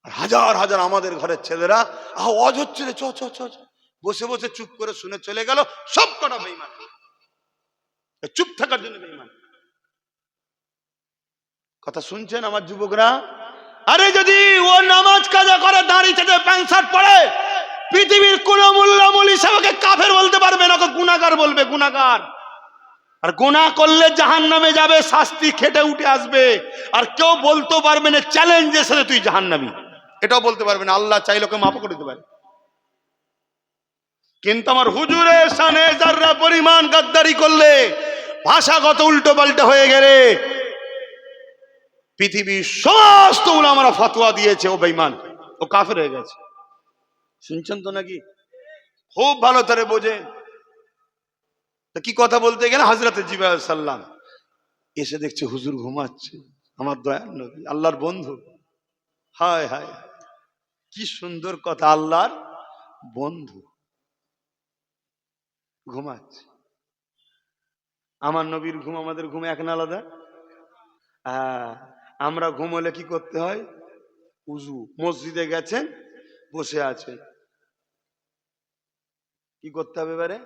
A: আর হাজার হাজার আমাদের ঘরের ছেলেরা ওয়াজ হচ্ছে রে, চ চ চ, বসে বসে চুপ করে শুনে চলে গেল। সব কটা বেঈমান, চুপ থাকার জন্য বেঈমান। কথা শুনছেন আমার যুবকরা? আরে যদি ও নামাজ কাজা করে, দাঁড়িয়ে থেকে প্যান্ট শার্ট পরে, পৃথিবীর কোন মোল্লা মৌলভী সাহেবকে কাফের বলতে পারবে না, গুনাহগার বলবে, গুনাহগার। আর গুনাহ করলে জাহান্নামে যাবে, শাস্তি খেটে উঠে আসবে। আর কেউ বলতে পারবে না চ্যালেঞ্জের সাথে তুই জাহান্নামী, এটাও বলতে পারবে না। আল্লাহ চাইলে ওকে মাফ করে দিতে পারে। কিন্তু আমার হুজুরের শানে যাররা পরিমাণ গাদ্দারি করলে, ভাষাগত উল্টো পাল্টা হয়ে গেলে, পৃথিবীর সমস্ত উলামারা ফতোয়া দিয়েছে ও বেঈমান, ও কাফের হয়ে গেছে। শুনছেন তো নাকি? খুব ভালো করে বোঝেন। কি কথা বলতে গেলে, হযরত জিবরাইল সাল্লাম এসে দেখছে হুজুর ঘুমাচ্ছে, আমার দয়ার নবী, আল্লাহর বন্ধু। হায় হায়, কি সুন্দর কথা, আল্লাহর বন্ধু ঘুমাচ্ছে। আমার নবীর ঘুম আমাদের ঘুম এক না আলাদা? আমরা ঘুমোলে কি করতে হয়? উজু। মসজিদে গেছেন, বসে আছেন, কি করতে হবে এবারে?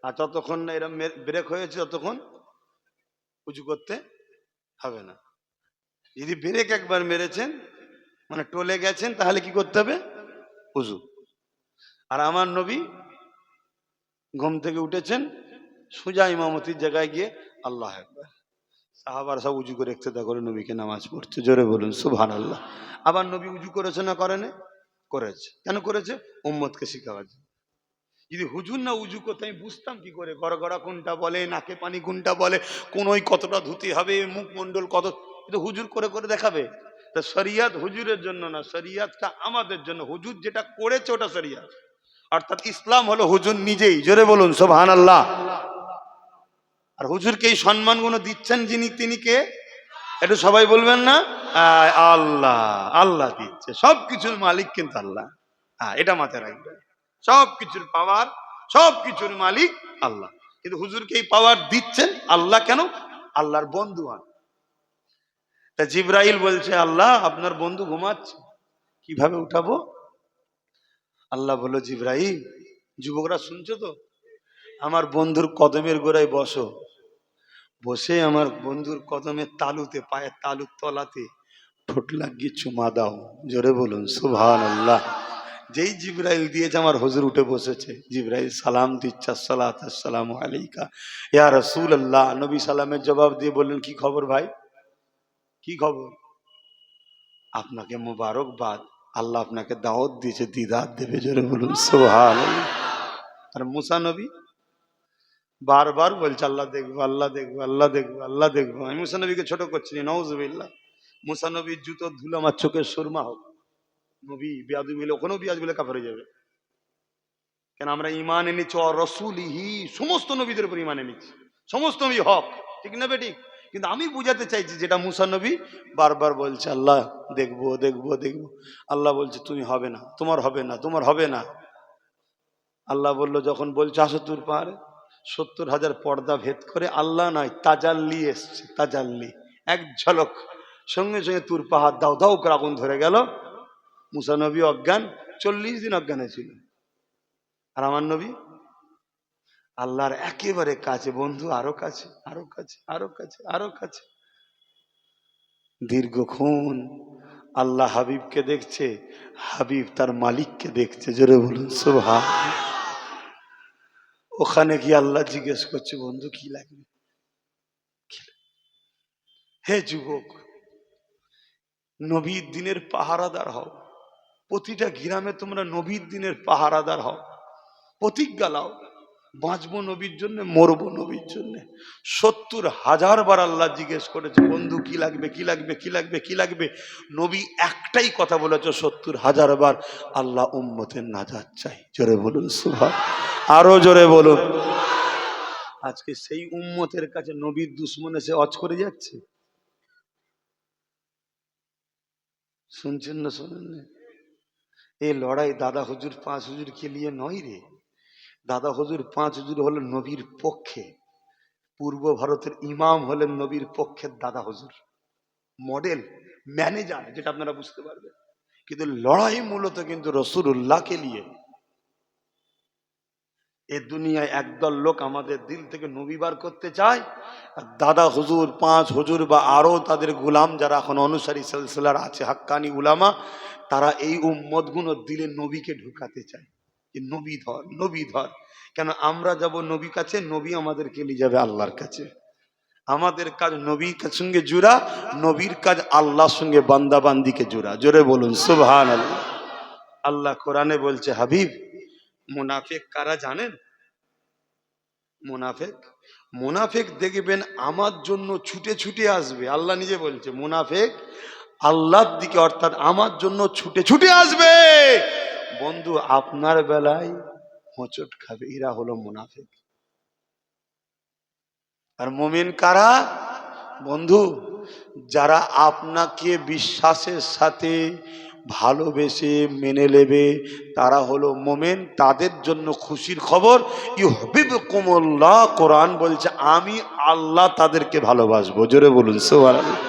A: আর ততক্ষণ না এরকম ব্রেক হয়েছে ততক্ষণ উজু করতে হবে না। যদি ব্রেক একবার মেরেছেন মানে টলে গেছেন তাহলে কি করতে হবে? উজু। আর আমার নবী ঘুম থেকে উঠেছেন, সোজা ইমামতির জায়গায় গিয়ে আল্লাহ আকবার, সাহাবার সব উজু করে ইক্তেদা করে নবীকে নামাজ পড়ছে। জোরে বলুন সুবহানাল্লাহ। আবার নবী উজু করেছে না করেনি? করেছে। কেন করেছে? উম্মতকে শিখাবার জন্য। যদি হুজুর না উজু করতে আমি বুঝতাম কি করে গড়গড়া কোনটা বলে, নাকে পানি কোনটা বলে, কোন ওই কতটা ধুতি হবে, মুখমণ্ডল কত, কিন্তু হুজুর করে করে দেখাবে। তা শরিয়াত হুজুরের জন্য না, শরিয়াতটা আমাদের জন্য। হুজুর যেটা করেছে ওটা শরিয়াত, অর্থাৎ ইসলাম হলো হুজুর নিজেই। জোরে বলুন সুবহানাল্লাহ। আর হুজুরকে এই সম্মানগুলো দিচ্ছেন যিনি, তিনি কে? একটু সবাই বলবেন না? আল্লাহ। আল্লাহ দিচ্ছে, সবকিছুর মালিক কিন্তু আল্লাহ। হ্যাঁ, এটা মাথায় রাখবেন। সবকিছুর পাওয়ার, সবকিছুর মালিক আল্লাহ, কিন্তু হুজুরকে এই পাওয়ার দিচ্ছেন আল্লাহ। কেন? আল্লাহর বন্ধু হন। তা জিবরাইল বলছে আল্লাহ আপনার বন্ধু ঘুমাচ্ছে, কিভাবে উঠাবো? আল্লাহ বলল জিবরাইল, যুবকরা শুনছো তো, আমার বন্ধুর কদমের গোড়ায় বসো, বসে আমার বন্ধুর কদমের তালুতে, পায়ের তালুর তলাতে ঠোঁট লাগিয়ে চুমা দাও। জোরে বলুন সুবহানাল্লাহ। যেই জিবরাইল দিয়েছে আমার হুজুর উঠে বসেছে। জিবরাইল সালাম দিচ্ছে, আসসালাতু আসসালামু আলাইকা ইয়া রাসূলুল্লাহ। নবী সালামের জবাব দিয়ে বললেন কি খবর ভাই, কি খবর? আপনাকে মোবারকবাদ, আল্লাহ আপনাকে দাওয়াত দিয়েছে, দিদার দেবে। জোরে বলুন সুবহানাল্লাহ। আর মুসা নবী বারবার বলছে আল্লাহ দেখবো, আল্লাহ দেখবো, আল্লাহ দেখবো, আল্লাহ দেখবো। আমি মুসা নবীকে ছোট করছি না, নাউজুবিল্লাহ। মুসা নবীর জুতোর ধুলো আমার চোখের সুরমা হোক। নবী বেয়াদবি হলে ওখানেও বেয়াদবি বলে কাফের হয়ে যাবে। কেন? আমরা ইমান এনেছি রাসূলিহি, সমস্ত নবীদের উপর ইমান এনেছি, সমস্ত নবী হক, ঠিক না বেঠিক? কিন্তু আমি বুঝাতে চাইছি যেটা মুসা নবী বারবার বলছে আল্লাহ দেখবো, দেখবো, দেখবো। আল্লাহ বলছে তুমি হবে না, তোমার হবে না, তোমার হবে না। আল্লাহ বলল যখন বলছে আসো তুর পাহাড়ে, ৭০,০০০ পর্দা ভেদ করে আল্লাহ নয় তাজাল্লি এসছে, তাজাল্লি এক ঝলক, সঙ্গে সঙ্গে তুর পাহাড় দাও দাও করে আগুন ধরে গেল। মুসা নবী অজ্ঞান, ৪০ দিন অজ্ঞান ছিল। আর আমার নবী আল্লাহর একেবারে কাছে, বন্ধু আরো কাছে, আরো কাছে, আরো কাছে, আরো কাছে। দীর্ঘক্ষণ আল্লাহ হাবিবকে দেখছে, হাবিব তার মালিককে দেখছে। জোরে বলুন সুবহানাল্লাহ। ওখানে গিয়ে আল্লাহ জিজ্ঞেস করছে বন্ধু কি লাগবে? হে যুবক, নবীর দিনের পাহারাদার হও, প্রতিটা গ্রামে তোমরা নবীর দিনের পাহারাদার হও, প্রতিজ্ঞা লাও বাঁচবো নবীর জন্য, মরবো নবীর জন্য। ৭০,০০০ বার আল্লাহ জিজ্ঞেস করেছে বন্ধু কি লাগবে, কি লাগবে, কি লাগবে, কি লাগবে? নবী একটাই কথা বলেছে ৭০,০০০ বার, আল্লাহ উম্মতের নাজাত চাই। জোরে বলুন সুবহান, আরো জোরে বলুন। আজকে সেই উম্মতের কাছে নবীর দুশ্মন এসে অজ করে যাচ্ছে। শুনছেন না শোনেন না? এই লড়াই দাদা হুজুর ৫ হুজুরকে নিয়ে নয় রে। দাদা হুজুর ৫ হুজুর হলেন নবীর পক্ষে, পূর্ব ভারতের ইমাম হলেন নবীর পক্ষের দাদা হুজুর, মডেল ম্যানেজার, যেটা আপনারা বুঝতে পারবেন। কিন্তু লড়াই মূলত কিন্তু রাসূলুল্লাহকে নিয়ে। এ দুনিয়ায় একদল লোক আমাদের দিল থেকে নবী বার করতে চায়, আর দাদা হুজুর ৫ হুজুর বা আরো তাদের গোলাম যারা এখন অনুসারী সিলসিলার আছে, হাক্কানি উলামা, তারা এই উম্মতগুলোর দিলে নবীকে ঢুকাতে চায় যে নবী ধর, নবী ধর। কেন? আমরা যাব নবীর কাছে, নবী আমাদেরকে নিয়ে যাবে আল্লাহর কাছে। আমাদের কাজ নবীর সঙ্গে জুড়া, নবীর কাজ আল্লাহর সঙ্গে বান্দাবান্দিকে জুড়া। জোরে বলুন সুবহানাল্লাহ। আল্লাহ কোরআনে বলছে হাবিব, মুনাফিক কারা জানেন? মুনাফিক, মুনাফিক দেখবেন আমার জন্য ছুটে ছুটে আসবে। আল্লাহ নিজে বলছে মুনাফিক আল্লাহর দিকে, অর্থাৎ আমার জন্য ছুটে ছুটে আসবে। বন্ধু আপনার বেলায় হোঁচট খাবে, এরা হলো মুনাফিক। আর মুমিন কারা? বন্ধু যারা আপনাকে বিশ্বাসের সাথে ভালোবেসে মেনে নেবে, তারা হলো মুমিন। তাদের জন্য খুশির খবর, ইউহিব্বুকুমুল্লাহ, কোরআন বলছে আমি আল্লাহ তাদেরকে ভালোবাসবো। জোরে বলুন সুবহানাল্লাহ।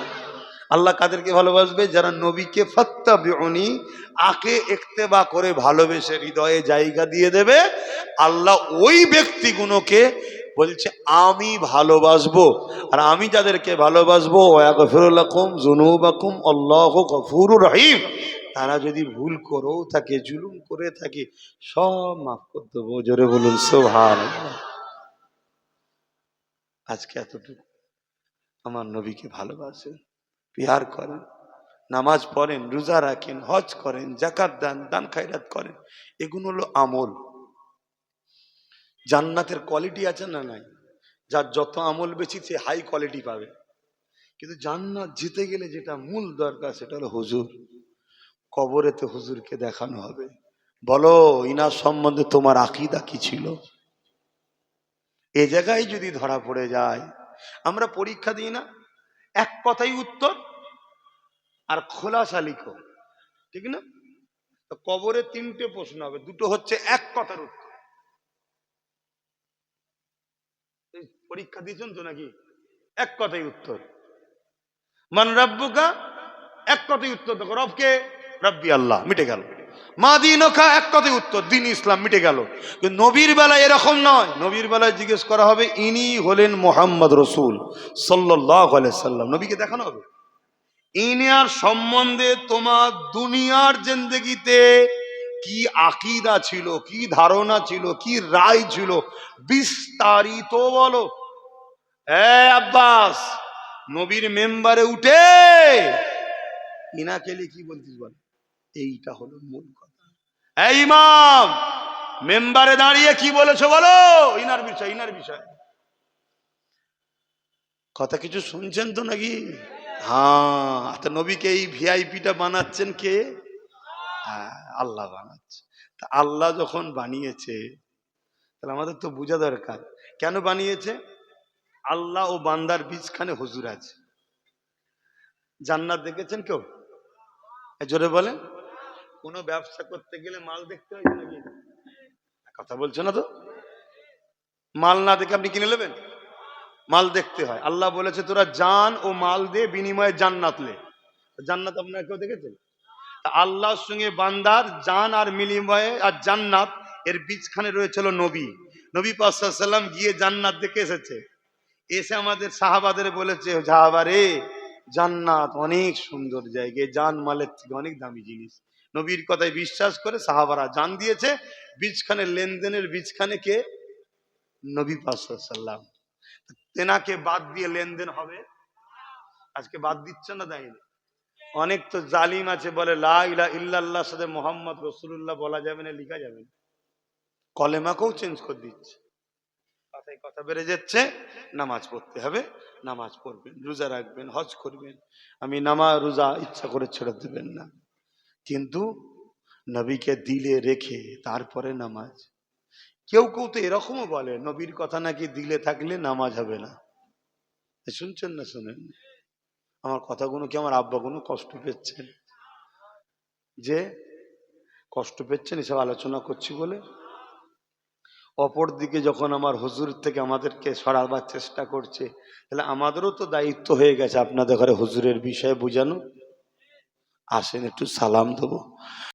A: আল্লাহ কাদেরকে ভালোবাসবে? যারা নবীকে ফাত্তাবিউনি আকে ইক্তেবা করে ভালোবেসে হৃদয়ে জায়গা দিয়ে দেবে, আল্লাহ ওই ব্যক্তিগুলোকে বলছে আমি ভালোবাসবো। আর আমি যাদেরকে ভালোবাসবো ওয়াগফিরু লাকুম যুনুবাকুম আল্লাহু গফুরুর রহিম, তারা যদি ভুল করেও থাকে, জুলুম করে থাকে, সব মাফ করে দেবো। জোরে বলুন সুবহানাল্লাহ। আজকে এতটুকু আমার নবীকে ভালোবাসেন, পিয়ার করেন, নামাজ পড়েন, রোজা রাখেন, হজ করেন, যাকাত দেন, দান খায়রাত করেন, এগুলো হলো আমল। জান্নাতের কোয়ালিটি আছে না নাই? যার যত আমল বেশি সে হাই কোয়ালিটি পাবে। কিন্তু জান্নাত যেতে গেলে যেটা মূল দরকার সেটা হলো হুজুর। কবরেতে হুজুরকে দেখানো হবে, বলো ইনার সম্বন্ধে তোমার আকীদা কি ছিল। এ জায়গায় যদি ধরা পড়ে যায়, আমরা পরীক্ষা দিই না, এক কথাই উত্তর আর খোলাসা লিখো, ঠিক না? তো কবরে তিনটে প্রশ্ন হবে, দুটো হচ্ছে এক কথার উত্তর। পরীক্ষা দিয়েছেন তো নাকি? এক কথাই উত্তর। মান রাব্বুকা, এক কথাই উত্তর দেখো, রবকে, রব্বি আল্লাহ, মিটে গেল। মা দিনুকা, এক কথাই উত্তর, দিন ইসলাম, মিটে গেল। কিন্তু নবীর বেলায় এরকম নয়। নবীর বেলায় জিজ্ঞেস করা হবে ইনি হলেন মুহাম্মদ রাসূল সাল্লাল্লাহু আলাইহি সাল্লাম, নবীকে দেখানো হবে ইনার সম্বন্ধে তোমার দুনিয়ার জিন্দেগিতে কি আকীদা ছিল, কি ধারণা ছিল, কি রায় ছিল, বিস্তারিত বলো। আব্বাস, নবীর মেম্বারে উঠে ইনাকে কি বলতিস বল, এইটা হলো মূল কথা। এই ইমাম, মেম্বারে দাঁড়িয়ে কি বলেছো বলো, ইনার বিষয়, ইনার বিষয়। কথা কিছু শুনছেন তো নাকি? হ্যাঁ, তো নবীকে এই ভিআইপিটা বানাচ্ছেন কে? হ্যাঁ, আল্লাহ বানাচ্ছে। তা আল্লাহ যখন বানিয়েছে, তাহলে আমাদের তো বোঝা দরকার কেন বানিয়েছে। আল্লাহ ও বান্দার বীজখানে হুজুর আছে। জান্নাত দেখেছেন কেউ? জোরে বলেন। কোনো ব্যবসা করতে গেলে মাল দেখতে হয় নাকি? কথা বলছে না তো। মাল না দেখে আপনি কিনে নেবেন? মাল দেখতে হয়। আল্লাহ বলেছে তোরা জান ও মাল দে, বিনিময়ে জান্নাত লে। জান্নাত আপনারা কেউ দেখেছেন? আল্লাহর সঙ্গে বান্দার জান আর বিনিময়ে আর জান্নাত, এর বীজখানে রয়েছিল নবী। নবী পাক সাল্লাল্লাহু আলাইহি ওয়াসাল্লাম গিয়ে জান্নাত দেখে এসেছে। এসে আমাদের সাহাবাদের বলেছে, সাহাবারে জান্নাত অনেক সুন্দর জায়গা, জান মালের থেকে অনেক দামি জিনিস। নবীর কথায় বিশ্বাস করে সাহাবারা জান দিয়েছে। বীজখানে, লেনদেনের বীজখানে কে? নবী পাক সাল্লাল্লাহু আলাইহি ওয়াসাল্লাম। তেনাকে বাদ দিয়ে লেনদেন হবে? আজকে বাদ দিচ্ছে না, দেয়নি। অনেক তো জালিম আছে, বলে লা ইলাহা ইল্লাল্লাহর সাথে মুহাম্মদ রাসূলুল্লাহ বলা যাবে না, লেখা যাবে না, কলেমাকেও চেঞ্জ করে দিচ্ছে। কথায় কথা বেড়ে যাচ্ছে। নামাজ পড়তে হবে, নামাজ পড়বেন, রোজা রাখবেন, হজ করবেন। আমি নামাজ রোজা ইচ্ছা করে ছেড়ে দেবেন না, কিন্তু নবীকে দিলে রেখে তারপরে নামাজ। কেউ কেউ তো এরকমও বলে নবীর কথা নাকি দিলে থাকলে নামাজ হবে না। শুনছেন না শুনেন? আমার কথাগুলো কি আমার আব্বাগুলো কষ্ট পেচ্ছেন? যে কষ্ট পেচ্ছেন এসব আলোচনা করছি বলে। অপর দিকে যখন আমার হুজুর থেকে আমাদেরকে সরাবার চেষ্টা করছে, তাহলে আমাদেরও তো দায়িত্ব হয়ে গেছে আপনাদের ঘরে হুজুরের বিষয়ে বোঝানো। আসেন একটু সালাম দেবো।